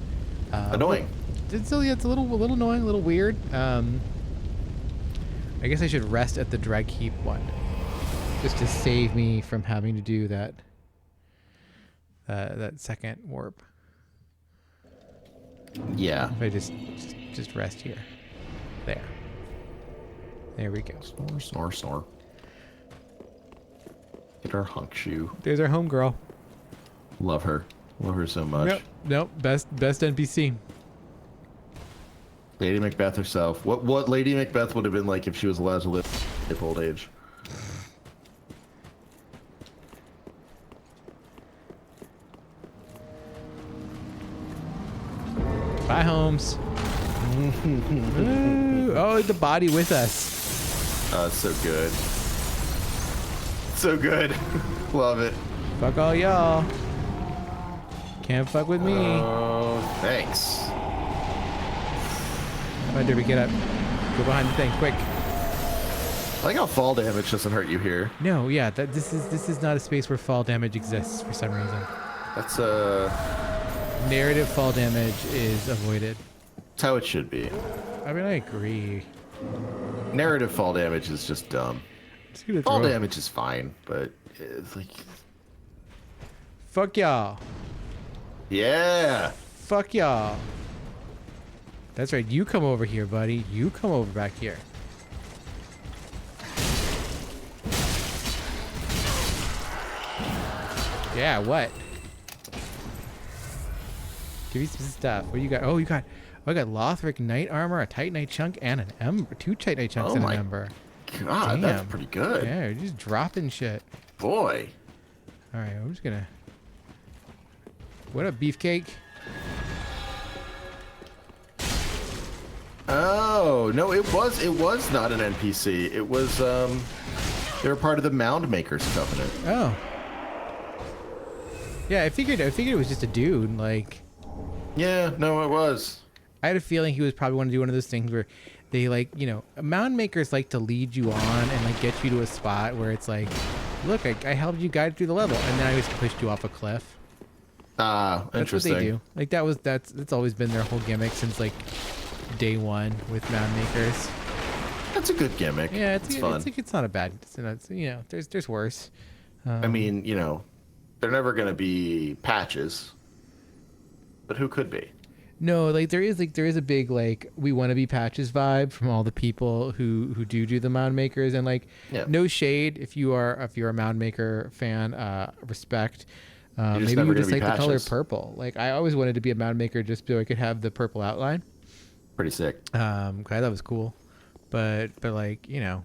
annoying. It's a little annoying, a little weird. I guess I should rest at the drag heap one, just to save me from having to do that second warp. Yeah. If I just rest here, there. There we go. Snore, snore, snore. Get our hunk shoe. There's our homegirl. Love her. Love her so much. Nope. Best NPC. Lady Macbeth herself. What Lady Macbeth would have been like if she was allowed to live at old age. Bye, Holmes. Ooh, oh, the body with us. Oh, it's so good. So good. Love it. Fuck all y'all. Can't fuck with me. Oh, thanks. Come on, Derby, get up. Go behind the thing, quick. I like how fall damage doesn't hurt you here. No, yeah, this is not a space where fall damage exists for some reason. That's Narrative fall damage is avoided. that's how it should be. I mean, I agree. Narrative fall damage is just dumb. Just gonna Fall throw- damage is fine, but it's like, Fuck y'all. yeah. Fuck y'all. That's right. You come over here, buddy. You come over back here. Yeah, what? Give me some stuff. What do you got? Oh, I got Lothric Knight armor, a Titanite chunk, and an Ember. 2 Titanite chunks and an Ember. God, that's Damn. pretty good. Yeah, you're just dropping shit. Boy. All right, I'm just gonna. What up, beefcake? Oh no, it was not an NPC. It was they were part of the Mound Makers Covenant. Oh. Yeah, I figured it was just a dude. Like, Yeah, no, it was. I had a feeling he was probably want to do one of those things where they mound makers like to lead you on and like get you to a spot where it's like, look, I helped you guide through the level, and then I just pushed you off a cliff. Ah, That's interesting. what they do. Like that's always been their whole gimmick since like day one with mound makers. That's a good gimmick. Yeah, it's fun. It's not a bad. There's worse. I mean, they're never gonna be patches, but who could be? No, there is a big like we want to be patches vibe from all the people who do the mound makers, and like Yeah. no shade if you're a mound maker fan, respect. Maybe never you just gonna like be the color patches. purple. Like I always wanted to be a mound maker just so I could have the purple outline. Pretty sick. 'Cause I thought it was cool, but like it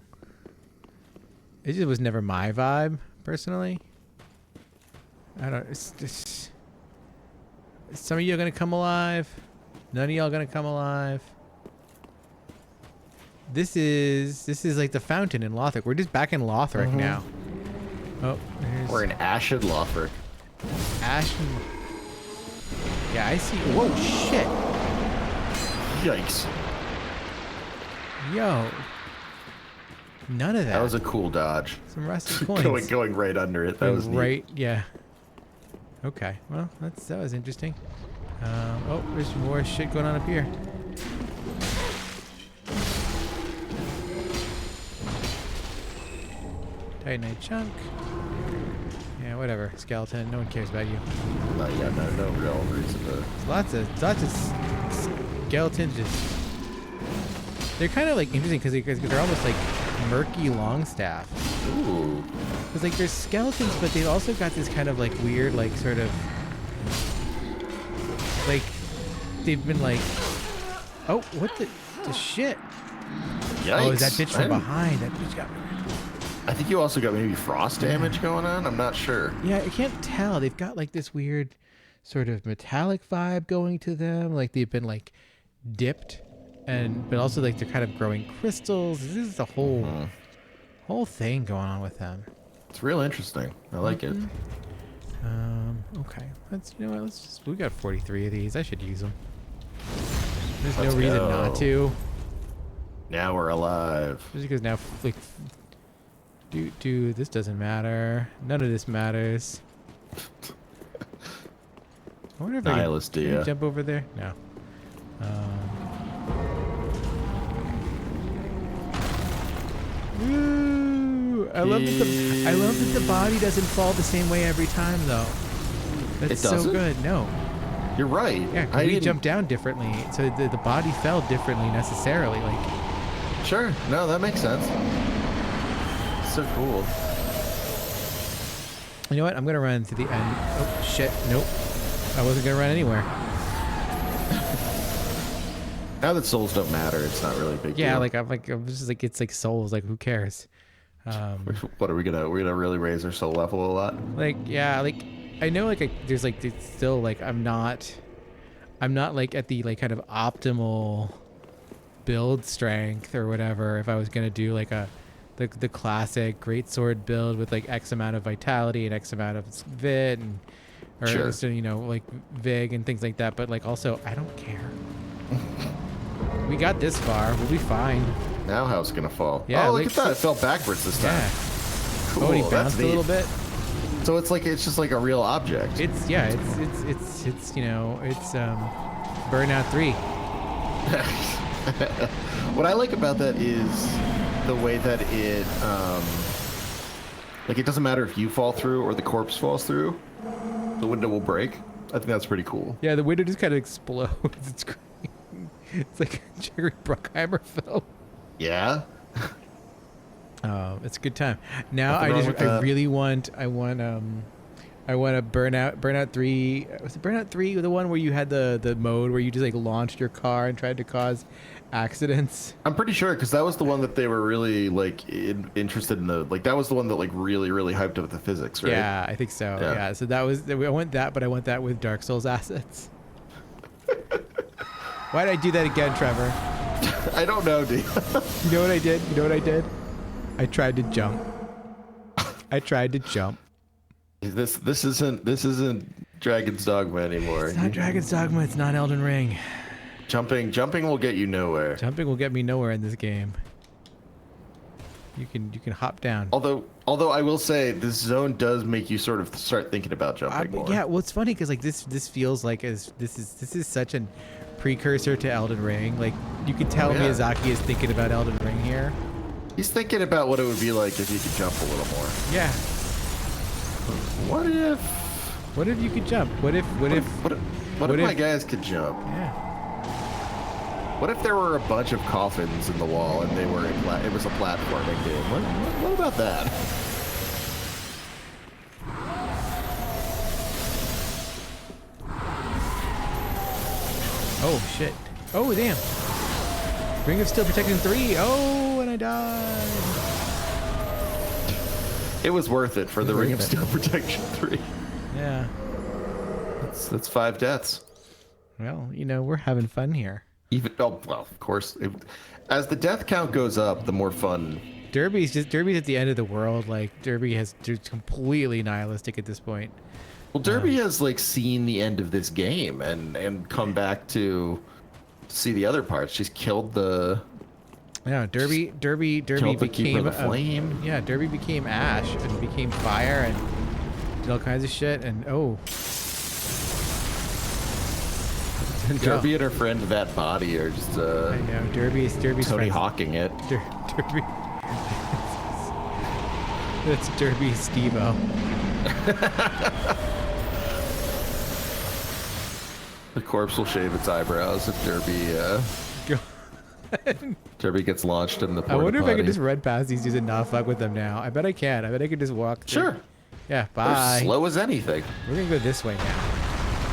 just was never my vibe personally. I don't. It's just some of you are gonna come alive. None of y'all gonna come alive. This is like the fountain in Lothric. We're just back in Lothric now. Oh, there's We're in Ashen Lothric. Ashen. Yeah, I see. Whoa, shit. Yikes. Yo. None of that. That was a cool dodge. Some rusty coins. going right under it. That was neat. right. Yeah. Okay. Well, that was interesting. Oh, there's more shit going on up here. Titanite chunk. Yeah, whatever. Skeleton. No one cares about you. No real reason to. Lots of skeletons. Just they're kind of like interesting because they're almost like murky Longstaff. Ooh. Because like there's skeletons, but they've also got this kind of like weird, like sort of like they've been like, oh, what the shit? Yikes. Oh, is that bitch from behind? That bitch got me. I think you also got maybe frost damage going on. I'm not sure. Yeah, I can't tell. They've got like this weird sort of metallic vibe going to them. Like they've been like dipped, but also like they're kind of growing crystals. This is the whole thing going on with them. It's real interesting. I like it. Okay. We got 43 of these. I should use them. There's Let's no reason go. not to. Now we're alive. Just because now, like, dude, this doesn't matter. None of this matters. I wonder if Nihilist, can yeah. I jump over there? No. Ooh, I love that the body doesn't fall the same way every time, though. That's It so doesn't? good. No. You're right. Yeah, 'cause we jumped down differently, so the body fell differently necessarily. Like, Sure. No, that makes sense. So cool. You know what? I'm gonna run to the end. Oh shit! Nope. I wasn't gonna run anywhere. Now that souls don't matter, it's not really a big deal. Yeah, I'm just like, it's like souls. Like, who cares? What are we gonna? We're gonna really raise our soul level a lot. Like, yeah, like I know, like there's like it's still like I'm not like at the like kind of optimal build strength or whatever. If I was gonna do like the classic greatsword build with like X amount of vitality and X amount of vid and or Sure. so, you know, like vig and things like that, but like also I don't care. We got this far, we'll be fine. Now how's it gonna fall? Yeah, oh, look like, at that! It fell backwards this time. Yeah. Cool. Oh, and he That's bounced a neat. little bit. So it's just like a real object. It's you know, it's Burnout 3. What I like about that is the way that it like it doesn't matter if you fall through or the corpse falls through, the window will break. I think that's pretty cool. Yeah, the window just kind of explodes. It's great. It's like a Jerry Bruckheimer film. Yeah. Oh, it's a good time. Now Nothing wrong with that. I want a Burnout 3. Was it Burnout 3 the one where you had the mode where you just like launched your car and tried to cause accidents? I'm pretty sure because that was the one that they were really like interested in that was the one that like really hyped up the physics, right? Yeah, I think so. Yeah. So that was I want that, but I want that with Dark Souls assets. Why did I do that again, Trevor? I don't know, dude. You know what I did? I tried to jump. This isn't Dragon's Dogma anymore. It's not Dragon's Dogma. It's not Elden Ring. Jumping will get you nowhere. Jumping will get me nowhere in this game. You can hop down. Although I will say this zone does make you sort of start thinking about jumping more. Yeah, well, it's funny because like this feels like this is such a precursor to Elden Ring. Like you can tell yeah. Miyazaki is thinking about Elden Ring here. He's thinking about what it would be like if you could jump a little more. Yeah. What if you could jump? What if my guys could jump? Yeah. What if there were a bunch of coffins in the wall and it was a platforming game? What about that? Oh shit. Oh damn. Ring of Steel Protection 3. Oh, and I died. It was worth it for the Ring of Steel Protection 3. Yeah. That's 5 deaths. Well, you know, we're having fun here. Well, of course. As the death count goes up, the more fun. Derby's at the end of the world. Like Derby is completely nihilistic at this point. Well, Derby has like seen the end of this game and come back to see the other parts. She's killed the. Yeah, Derby became the flame. Yeah, Derby became ash and became fire and did all kinds of shit. And oh. Derby and her friend That Body are just I know Derby's Tony friends. Hawking it. Derby. That's Derby Steve-O. The corpse will shave its eyebrows if Derby gets launched in the porta I wonder if I potty. could just run past these dudes and not fuck with them now. I bet I can. I bet I could just walk through. Sure. Yeah, They're bye. slow as anything. We're gonna go this way now.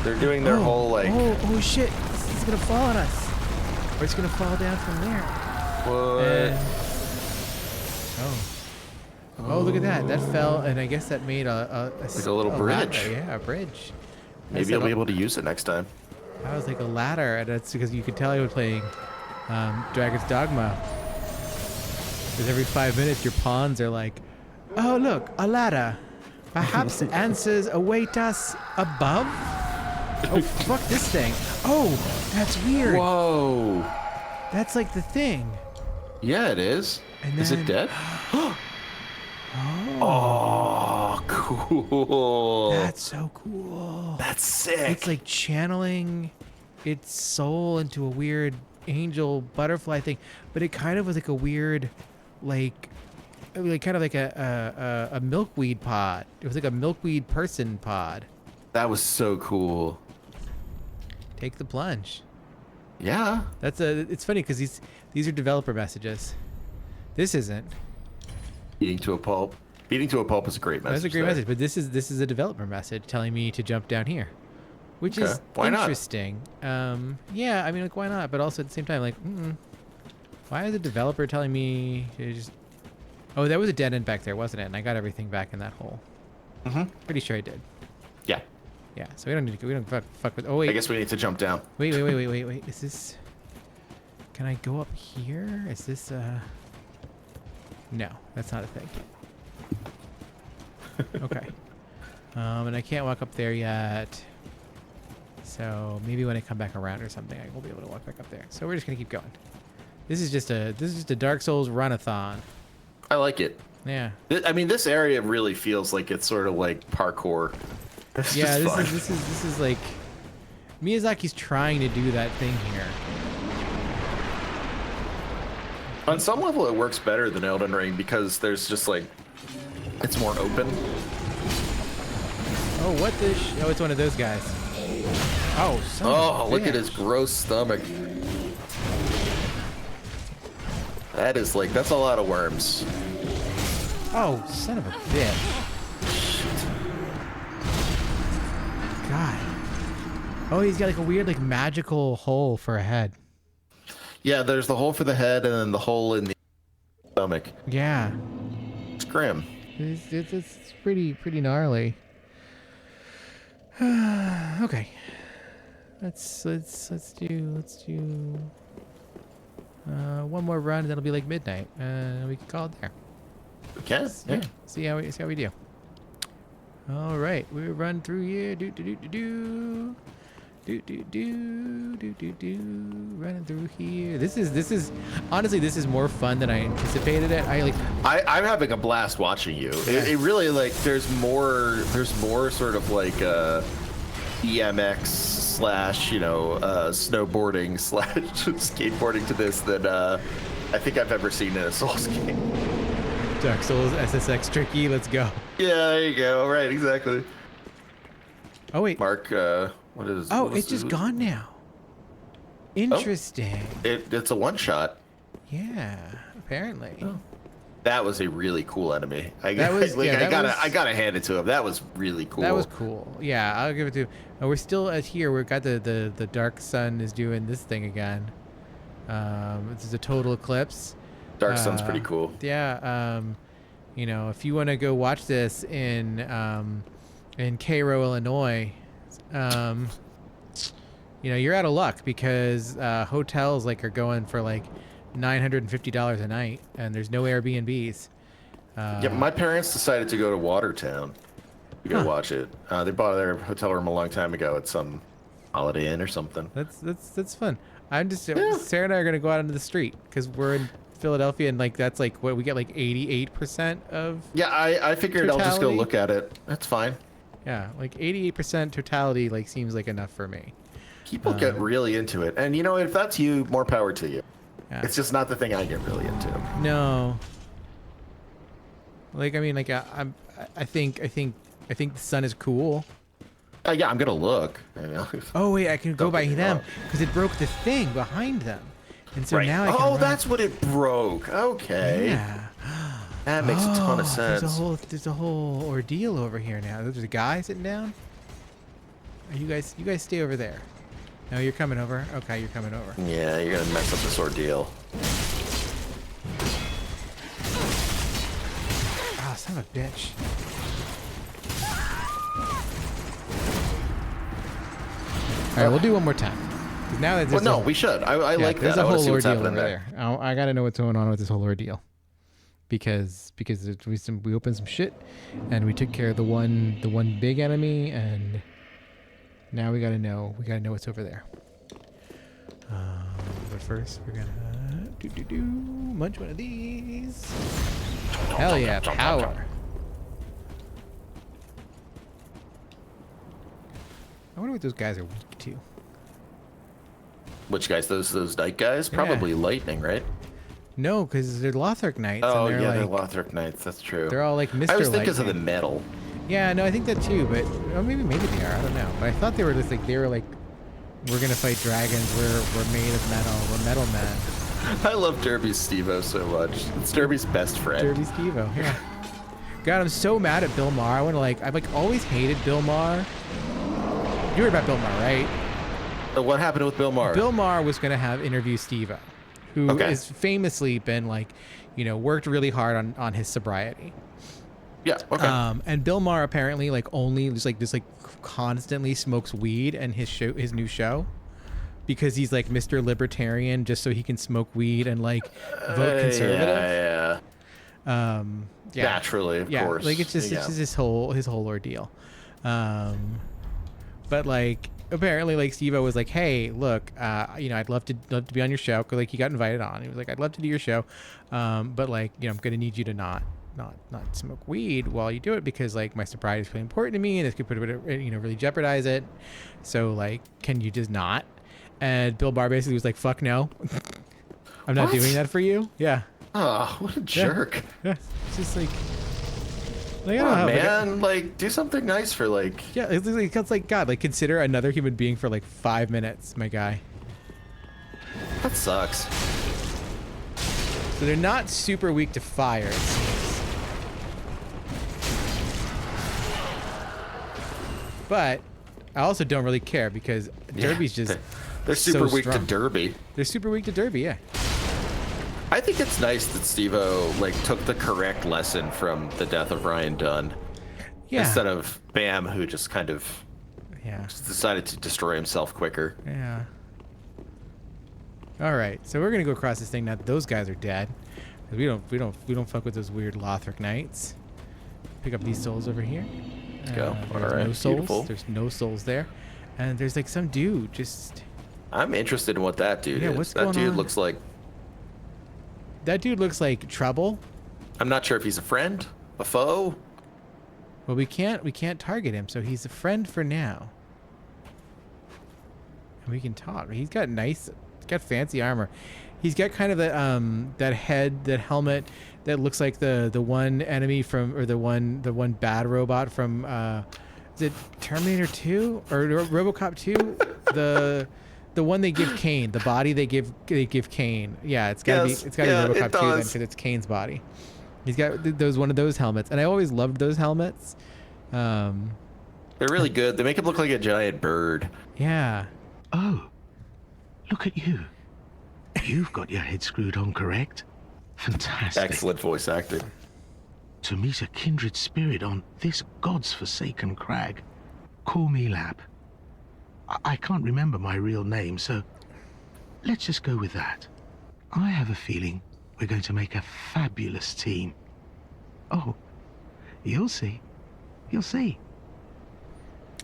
They're doing their whole like. Oh shit! This is gonna fall on us. Or it's gonna fall down from there. What? And, oh, look at that! That fell, and I guess that made a little bridge. Ladder. Yeah, a bridge. Maybe you'll be able to use it next time. That was like a ladder, and that's because you could tell I was playing Dragon's Dogma. Because every 5 minutes your pawns are like, oh look, a ladder. Perhaps answers await us above? Oh, fuck this thing. Oh, that's weird. Whoa. That's like the thing. Yeah, it is. And Is it then- dead? Oh, cool. That's so cool. That's sick. It's like channeling its soul into a weird angel butterfly thing, but it kind of was like a weird, like kind of like a milkweed pod. It was like a milkweed person pod. That was so cool. Take the plunge. Yeah. It's funny because these are developer messages. This isn't. Beating to a pulp. Beating to a pulp is a great message. That's a great there. message, but this is a developer message telling me to jump down here, which Okay. is Why not? interesting. Yeah, I mean, like, why not? But also at the same time, like, why is the developer telling me to just? Oh, that was a dead end back there, wasn't it? And I got everything back in that hole. Pretty sure I did. Yeah. Yeah. So we don't fuck with. Oh wait. I guess we need to jump down. Wait. Is this? Can I go up here? Is this No, that's not a thing. Okay. And I can't walk up there yet. So maybe when I come back around or something, I will be able to walk back up there. So we're just gonna keep going. This is just a Dark Souls runathon. I like it. Yeah. I mean, this area really feels like it's sort of like parkour. It's Yeah. just fun. This is like Miyazaki's trying to do that thing here. On some level, it works better than Elden Ring because there's just like, it's more open. Oh, what the? Oh, it's one of those guys. Oh, son of a Oh, look at bitch. his gross stomach. That is like, that's a lot of worms. Oh, son of a bitch. God. Oh, he's got like a weird, like, magical hole for a head. Yeah, there's the hole for the head and then the hole in the stomach. Yeah. It's grim. It's pretty gnarly. Okay. Let's do one more run and that'll be like midnight. We can call it there. Okay. Yeah. See how we do. All right, we run through here. Running through here. This is honestly, this is more fun than I anticipated it. I'm having a blast watching you. It really, like, there's more sort of like BMX slash, snowboarding slash skateboarding to this than I think I've ever seen in a Souls game. Dark Souls SSX tricky. Let's go. Yeah, there you go. Right, exactly. Oh wait. Mark, what is? Oh, what was it's just the- gone now. Interesting. It's a one shot. Yeah, apparently. Oh. That was a really cool enemy. I gotta hand it to him. That was really cool. That was cool. Yeah, I'll give it to. We're still at here. We've got the Dark Sun is doing this thing again. This is a total eclipse. Dark Sun's pretty cool. Yeah. If you want to go watch this in Cairo, Illinois, you're out of luck because hotels are going for like $950 a night, and there's no Airbnbs. Yeah, my parents decided to go to Watertown to go watch it. They bought their hotel room a long time ago at some Holiday Inn or something. That's fun. Sarah and I are gonna go out into the street because we're in Philadelphia, and that's what we get, like 88% of. Yeah, I figured I'll just go totality? look at it. That's fine. Yeah, like 88% totality seems like enough for me. People get really into it, and if that's you, more power to you. Yeah. It's just not the thing I get really into. No. I think the sun is cool. Yeah, I'm gonna look. Oh wait, I can go Don't by get me them wrong. because it broke the thing behind them, and so now I can. Oh, run. that's what it broke. Okay. Yeah. That makes a ton of sense. There's a whole ordeal over here now. There's a guy sitting down. You guys stay over there. No, you're coming over. Okay, you're coming over. Yeah, you're gonna mess up this ordeal. Oh, son of a bitch. All right, we'll do one more time. 'Cause now that Well, no, we should. I like there's that. a I want to whole see what's ordeal happening over there. there. I gotta know what's going on with this whole ordeal. Because we opened some shit, and we took care of the one big enemy, and now we gotta know what's over there. But first we're gonna munch one of these. Hell yeah, power! I wonder what those guys are weak to. Which guys? Those night guys? Yeah. Probably lightning, right? No, because they're Lothric Knights. Oh, and yeah, they're like, Lothric Knights. That's true. they're all like Mr. I was thinking because of the Lightning. metal. Yeah, no, I think that too, but maybe they are. I don't know. But I thought they were just we're gonna fight dragons. We're made of metal. We're metal men. I love Derby's Steve-O so much. It's Derby's best friend. Derby Steve-O, yeah. God, I'm so mad at Bill Maher. I've like always hated Bill Maher. You heard about Bill Maher, right? What happened with Bill Maher? Bill Maher was going to have interview Steve-O, who has famously been like, worked really hard on his sobriety. Yeah. Okay. And Bill Maher apparently like only just constantly smokes weed in his new show, because he's like Mr. Libertarian, just so he can smoke weed and like vote conservative. Yeah. Naturally, of course. Like it's just his whole ordeal. But like apparently like Steve-O was like, hey, look, I'd love to be on your show, because like he got invited on. He was like, I'd love to do your show, but like I'm gonna need you to not smoke weed while you do it, because like my sobriety is really important to me, and this could really jeopardize it. So like, can you just not? And Bill Maher basically was like, fuck no. I'm not doing that for you. Yeah. Oh, what a jerk. Yeah. It's just like I don't know, man, like do something nice for like. Yeah, it's like God, like consider another human being for like 5 minutes, my guy. That sucks. So they're not super weak to fire, it seems. But I also don't really care, because Derby's just they're super so weak strong. to Derby. They're super weak to Derby, yeah. I think it's nice that Steve-O like took the correct lesson from the death of Ryan Dunn. Yeah. Instead of Bam, who just kind of just decided to destroy himself quicker. Yeah. All right, so we're gonna go across this thing now that those guys are dead. We don't fuck with those weird Lothric knights. Pick up these souls over here. Let's go. All There's right. no souls. Beautiful. There's no souls there, and there's like some dude just. I'm interested in what that dude is. What's that going dude on? looks like. That dude looks like trouble. I'm not sure if he's a friend, a foe. Well, we can't target him, so he's a friend for now. And we can talk. He's got fancy armor. He's got kind of that helmet that looks like the one enemy from, or the one bad robot from is it Terminator 2 or RoboCop 2? The one they give Kane, the body they give Kane. Yeah, it's gotta be RoboCop 2 then, because it's Kane's body. He's got one of those helmets, and I always loved those helmets. They're really good. They make him look like a giant bird. Yeah. Oh, look at you. You've got your head screwed on correct. Fantastic. Excellent voice acting. To meet a kindred spirit on this God's forsaken crag. Call me Lap. I can't remember my real name, so let's just go with that. I have a feeling we're going to make a fabulous team. Oh, you'll see. You'll see.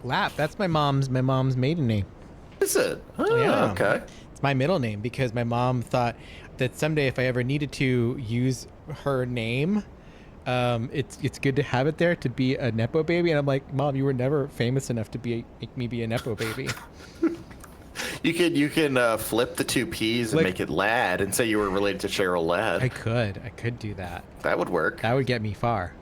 Lap, that's my mom's maiden name. Is it? Oh, yeah. Okay. It's my middle name, because my mom thought that someday if I ever needed to use her name, it's good to have it there to be a Nepo baby. And I'm like, Mom, you were never famous enough to make me be a Nepo baby. You can flip the two P's and make it Ladd and say you were related to Cheryl Ladd. I could do that. That would work. That would get me far.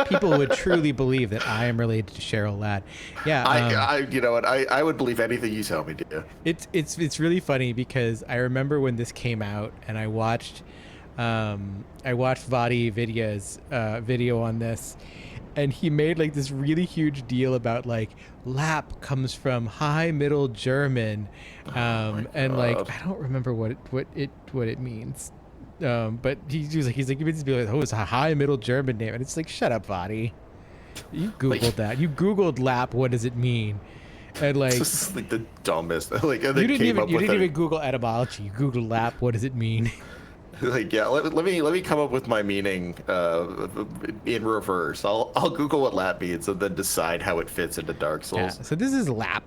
People would truly believe that I am related to Cheryl Ladd. Yeah. You know what? I would believe anything you tell me to. It's really funny, because I remember when this came out, and I watched Vadi Vidya's video on this, and he made like this really huge deal about like Lap comes from High Middle German, and like I don't remember what it means. But he's like you made this be like, oh, it's a High Middle German name, and it's like, shut up, Vadi. You googled that. You googled Lap. What does it mean? And like, this is like the dumbest. Like, you didn't even Google etymology. You Googled Lap. What does it mean? Like, yeah, let me come up with my meaning in reverse. I'll Google what Lap means and then decide how it fits into Dark Souls. Yeah, so this is Lap,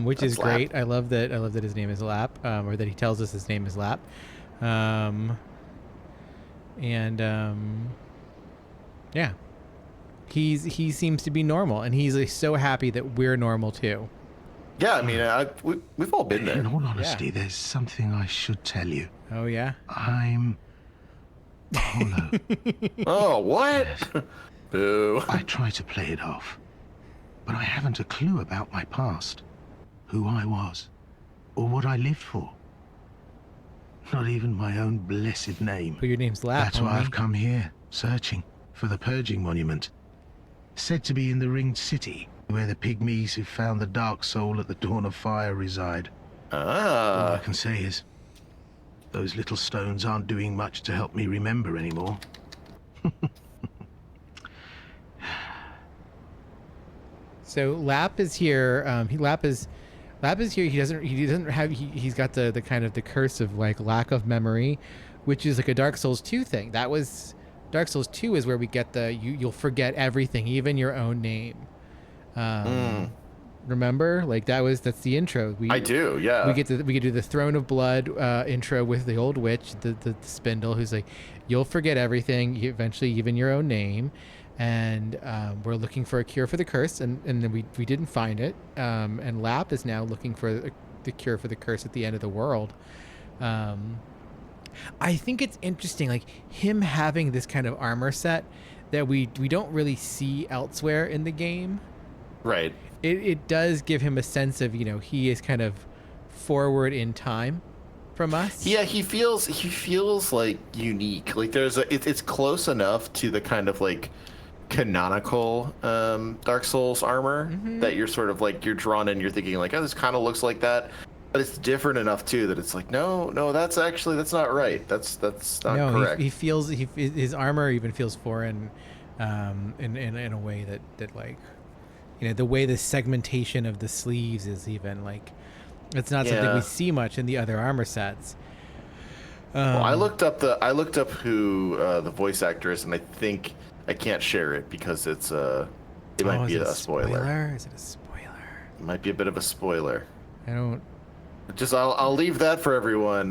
which is great. I love that his name is Lap, or that he tells us his name is Lap. Yeah, he seems to be normal, and he's like, so happy that we're normal too. Yeah, I mean, we've all been there. In all honesty, there's something I should tell you. Oh, yeah? I'm hollow. Oh, what? Boo. I try to play it off, but I haven't a clue about my past, who I was, or what I lived for. Not even my own blessed name. But your name's Lap, That's why homie. I've come here, searching for the purging monument. Said to be in the Ringed City, where the pygmies who found the dark soul at the dawn of fire reside. All I can say is, those little stones aren't doing much to help me remember anymore. So Lap is here. Lap is here. He doesn't have. He's got the kind of the curse of like lack of memory, which is like a Dark Souls 2 thing. That was Dark Souls 2 is where we get the you'll forget everything, even your own name. Remember, like that's the intro. I do, yeah. We get to do the Throne of Blood intro with the old witch, the spindle, who's like, you'll forget everything, eventually even your own name, and we're looking for a cure for the curse, and then we didn't find it, and Lap is now looking for the cure for the curse at the end of the world. I think it's interesting, like him having this kind of armor set that we don't really see elsewhere in the game. Right. It does give him a sense of, he is kind of forward in time from us. Yeah, he feels like unique. Like it's close enough to the kind of like canonical Dark Souls armor that you're sort of like you're drawn in. You're thinking like, oh, this kind of looks like that, but it's different enough too that it's like, no, that's not right. That's not correct. He feels his armor even feels foreign, in a way that like. The way the segmentation of the sleeves is even like, it's not something we see much in the other armor sets. Well, I looked up who the voice actor is, and I think I can't share it because it might be a spoiler. Is it a spoiler? It might be a bit of a spoiler. I don't. I'll leave that for everyone.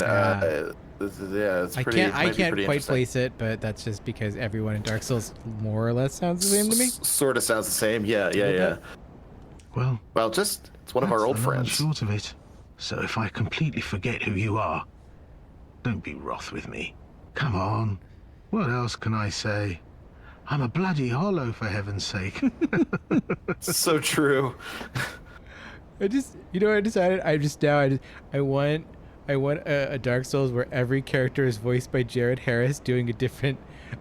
It's pretty. I can't quite place it, but that's just because everyone in Dark Souls more or less sounds the same to me. Sort of sounds the same. Yeah. Well, it's one of our old friends. Short of it. So if I completely forget who you are, don't be wroth with me. Come on. What else can I say? I'm a bloody hollow, for heaven's sake. So true. I decided I want a Dark Souls where every character is voiced by Jared Harris doing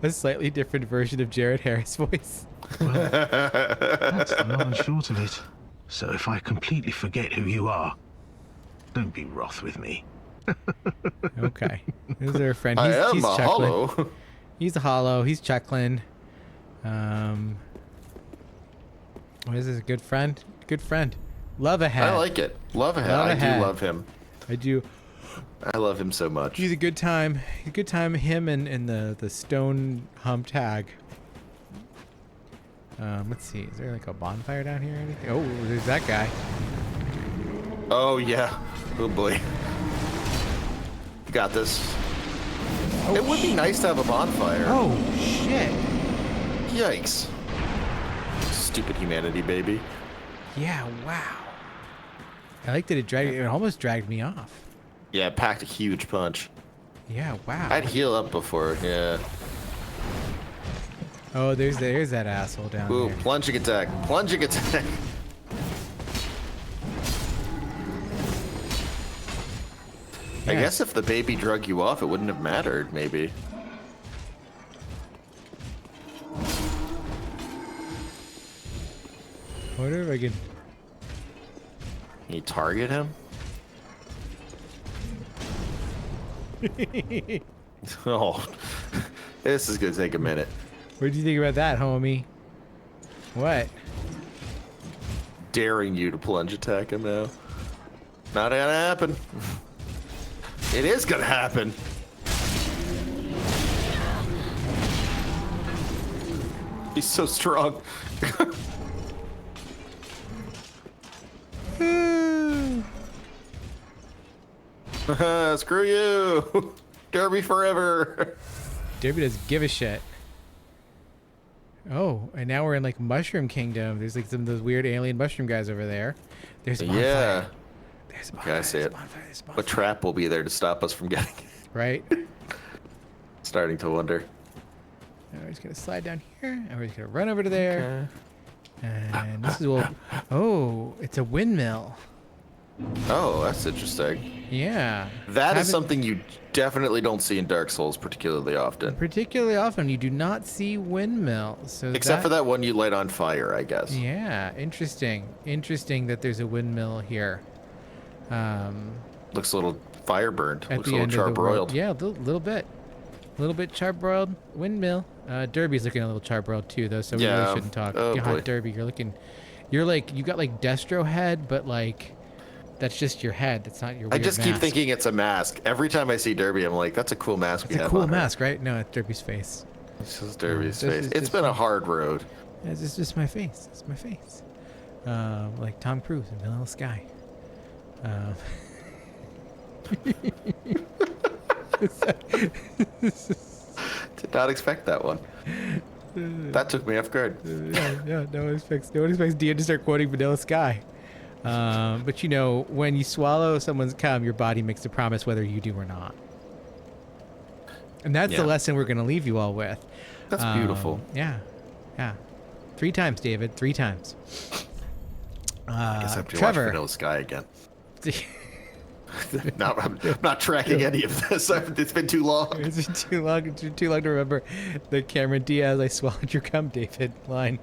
a slightly different version of Jared Harris' voice. Well, that's the long and short of it. So if I completely forget who you are, don't be wroth with me. Okay. This is our friend. He's a chuckling. hollow. He's a hollow. He's chuckling. What is this? Good friend? Good friend. Love ahead. I like it. Love ahead. I do love him. I do. I love him so much. He's a good time. A good time. Him and the stone humped hag. Let's see. Is there like a bonfire down here or anything? Oh, there's that guy. Oh yeah. Oh boy. Got this. Oh, it would be nice to have a bonfire. Oh shit. Yikes. Stupid humanity, baby. Yeah. Wow. I like that it almost dragged me off. Yeah, it packed a huge punch. Yeah. Wow. I'd heal up before. Yeah. Oh, there's that asshole down Ooh, there. plunging attack. Plunging attack. Yeah. I guess if the baby drug you off, it wouldn't have mattered, maybe. I wonder if I can... Can you target him? Oh, this is gonna take a minute. What do you think about that, homie? What? Daring you to plunge attack him now. Not gonna happen. It is gonna happen. He's so strong. Screw you. Derby forever. Derby doesn't give a shit. Oh, and now we're in like Mushroom Kingdom. There's like some of those weird alien mushroom guys over there. There's a bonfire. Yeah. There's a Okay, bonfire. I see There's it. a bonfire. There's a bonfire. What trap will be there to stop us from getting it? Right? Starting to wonder. And we're just gonna slide down here, and we're just gonna run over to there. And this is well. Oh, it's a windmill. Oh, that's interesting. Yeah. That is Haven't- something you definitely don't see in Dark Souls particularly often. Particularly often, you do not see windmills. So Except for that one you light on fire, I guess. Yeah, interesting. Interesting that there's a windmill here. Looks a little fire burned. At Looks a the little end of the world. charbroiled. Yeah, a little bit. A little bit charbroiled windmill. Derby's looking a little charbroiled too, though, so we Yeah. really shouldn't talk. Oh, God, boy. Derby, you're like, you got like Destro head, but like, that's just your head. That's not your I weird just keep mask. thinking it's a mask. Every time I see Derby, I'm like, that's a cool mask. It's a cool mask, right? No, it's Derby's face. It's just Derby's This face. is It's just- been a hard road. It's just my face. It's my face. Like Tom Cruise in Vanilla Sky. Did not expect that one. That took me off guard. Yeah, no one expects Dean to start quoting Vanilla Sky. But you know, when you swallow someone's cum, your body makes a promise whether you do or not. And that's Yeah. the lesson we're going to leave you all with. That's beautiful. Yeah. 3 times, David. 3 times. I guess I have to watch Trevor. Vanilla Sky again. No, I'm not tracking any of this. It's been too long. It's too long to remember the Cameron Diaz "I swallowed your cum, David" line.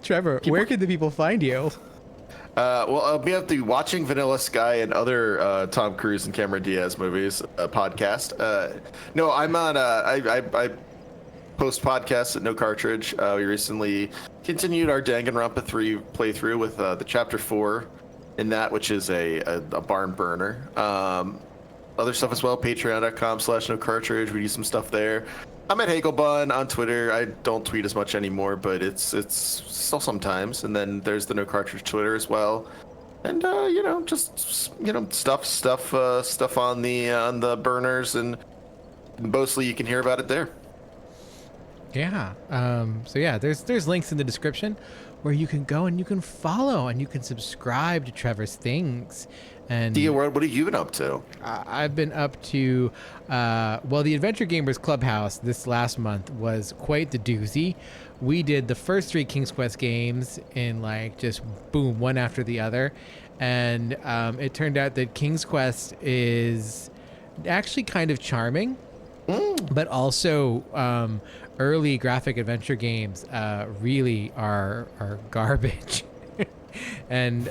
Trevor, where can the people find you? Well, I'll be up to watching Vanilla Sky and other Tom Cruise and Cameron Diaz movies podcast. No, I'm on. I post podcasts at No Cartridge. We recently continued our Danganronpa 3 playthrough with the Chapter 4 in that, which is a barn burner. Other stuff as well. Patreon.com/No Cartridge. We do some stuff there. I'm at Hagelbun on Twitter. I don't tweet as much anymore, but it's still sometimes. And then there's the No Cartridge Twitter as well. And just stuff on the burners, and mostly you can hear about it there. Yeah. So yeah, there's links in the description where you can go and you can follow and you can subscribe to Trevor's things. And Dia, what have you been up to? I've been up to, the Adventure Gamers Clubhouse this last month was quite the doozy. We did the first 3 King's Quest games in like just boom, one after the other. And it turned out that King's Quest is actually kind of charming, but also early graphic adventure games really are garbage. And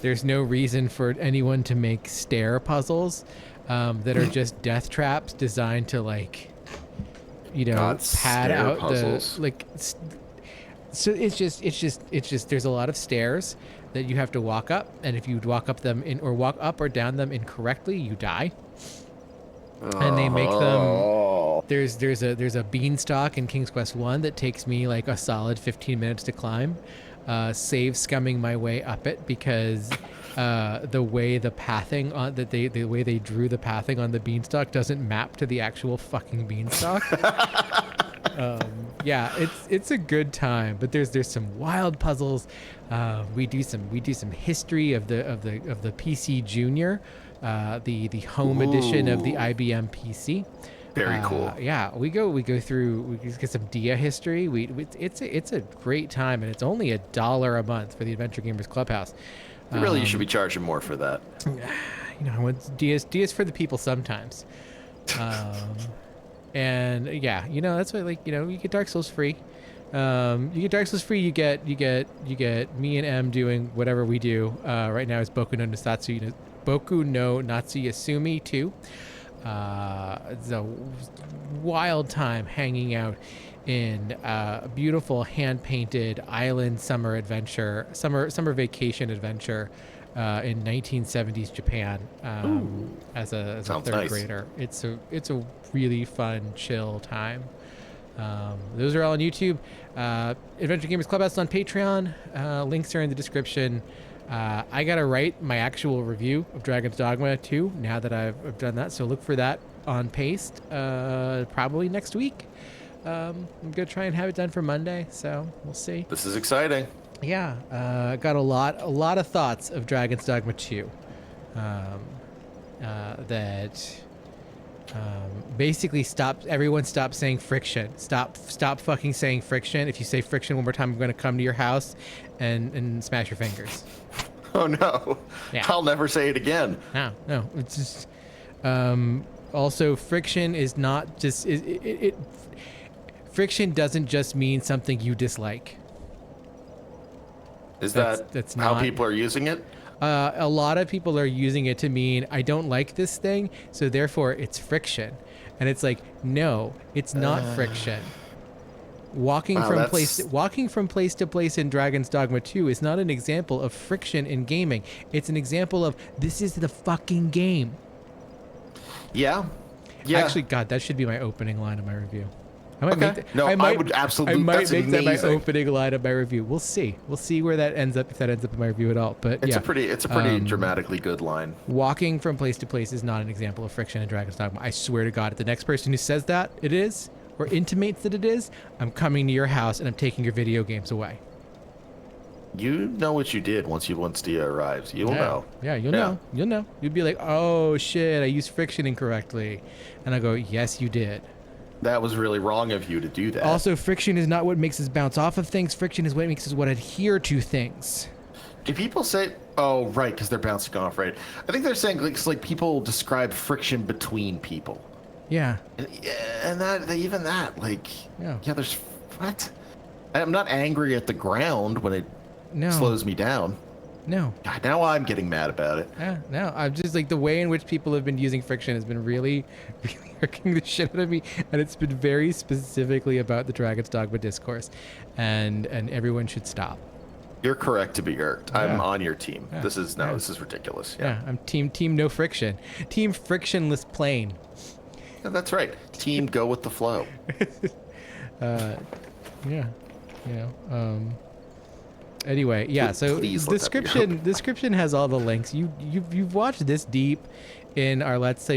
there's no reason for anyone to make stair puzzles that are just death traps designed to pad stair out puzzles. so it's just there's a lot of stairs that you have to walk up, and if you walk up them or walk up or down them incorrectly, you die. And they make them. There's a beanstalk in King's Quest 1 that takes me like a solid 15 minutes to climb. Save scumming my way up it because the way the pathing on the way they drew the pathing on the beanstalk doesn't map to the actual fucking beanstalk. Yeah, it's a good time, but there's some wild puzzles. We do some history of the PC Junior, the home edition of the IBM PC. Very cool. Yeah, we go through. We get some Dia history. It's a great time, and it's only $1 a month for the Adventure Gamers Clubhouse. Really, you should be charging more for that. It's Dia's for the people sometimes. And yeah, that's why you get Dark Souls free. You get Dark Souls free. You get me and M doing whatever we do. Right now is Boku no Natsuyasumi 2. It's a wild time hanging out in a beautiful hand-painted island summer vacation adventure in 1970s Japan as a third grader. It's a really fun, chill time. Those are all on YouTube. Adventure Gamers Clubhouse is on Patreon. Links are in the description. I gotta write my actual review of Dragon's Dogma 2 now that I've done that, so look for that on Paste probably next week. I'm gonna try and have it done for Monday, so we'll see. This is exciting. Yeah, got a lot of thoughts of Dragon's Dogma 2 that Basically, everyone stop saying friction. Stop fucking saying friction. If you say friction one more time, I'm going to come to your house and smash your fingers. Oh no. Yeah. I'll never say it again. No. It's just also friction is not just friction doesn't just mean something you dislike. That's how not people are using it? a lot of people are using it to mean I don't like this thing, so therefore it's friction. And it's like, no, it's not friction. Walking from place to place in Dragon's Dogma 2 is not an example of friction in gaming. It's an example of this is the fucking game. Yeah. Actually, God, that should be my opening line of my review. I would absolutely. I might make that my opening line of my review. We'll see. We'll see where that ends up, if that ends up in my review at all. But it's a pretty dramatically good line. Walking from place to place is not an example of friction in Dragon's Dogma. I swear to God, if the next person who says that it is, or intimates that it is, I'm coming to your house and I'm taking your video games away. You know what you did once Dia arrives. You'll know. Yeah, you'll know. You'll know. You'd be like, oh shit, I used friction incorrectly. And I go, yes, you did. That was really wrong of you to do that. Also, friction is not what makes us bounce off of things. Friction is what makes us adhere to things. Do people say, oh, right, because they're bouncing off, right? I think they're saying, like people describe friction between people. Yeah. And there's, what? I'm not angry at the ground when it slows me down. No. God, now I'm getting mad about it. Yeah, no. I'm just like, the way in which people have been using friction has been really, really irking the shit out of me. And it's been very specifically about the Dragon's Dogma discourse. And everyone should stop. You're correct to be irked. Yeah. I'm on your team. Yeah. This is ridiculous. Yeah. I'm team no friction. Team frictionless plane. Yeah, that's right. Team go with the flow. Anyway, yeah. So description has all the links. You've watched this deep in our Let's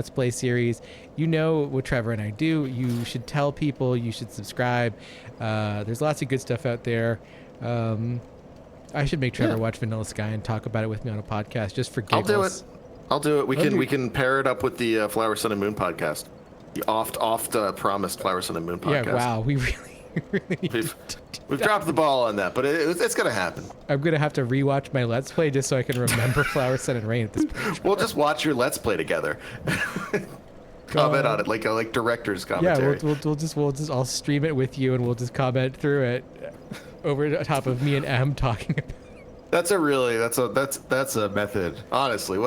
Play series. You know what Trevor and I do. You should tell people. You should subscribe. There's lots of good stuff out there. I should make Trevor watch Vanilla Sky and talk about it with me on a podcast just for giggles. I'll do it. We can pair it up with the Flower, Sun, and Moon podcast. The oft promised Flower, Sun, and Moon podcast. Yeah, wow. We really We've dropped the ball on that, but it's going to happen. I'm going to have to rewatch my Let's Play just so I can remember Flower, Sun, and Rain at this point. We'll just watch your Let's Play together. Comment on it like director's commentary. Yeah, we'll just I'll stream it with you and we'll just comment through it over the top of me and Em talking about it. That's a method. Honestly,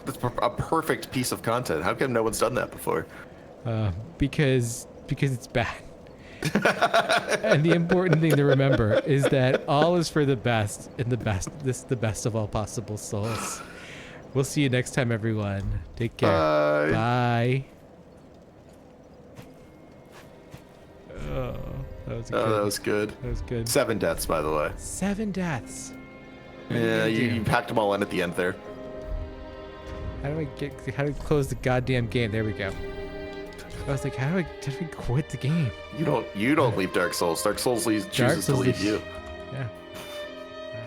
that's a perfect piece of content. How come no one's done that before? Because it's bad. And the important thing to remember is that all is for the best, and the best of all possible souls. We'll see you next time, everyone. Take care. Bye. Oh, that was good. That was good. 7 deaths, by the way. 7 deaths. Yeah, you packed them all in at the end there. How do I close the goddamn game? There we go. I was like, how do we quit the game? You don't leave Dark Souls. Dark Souls chooses to leave you. Yeah. Wow.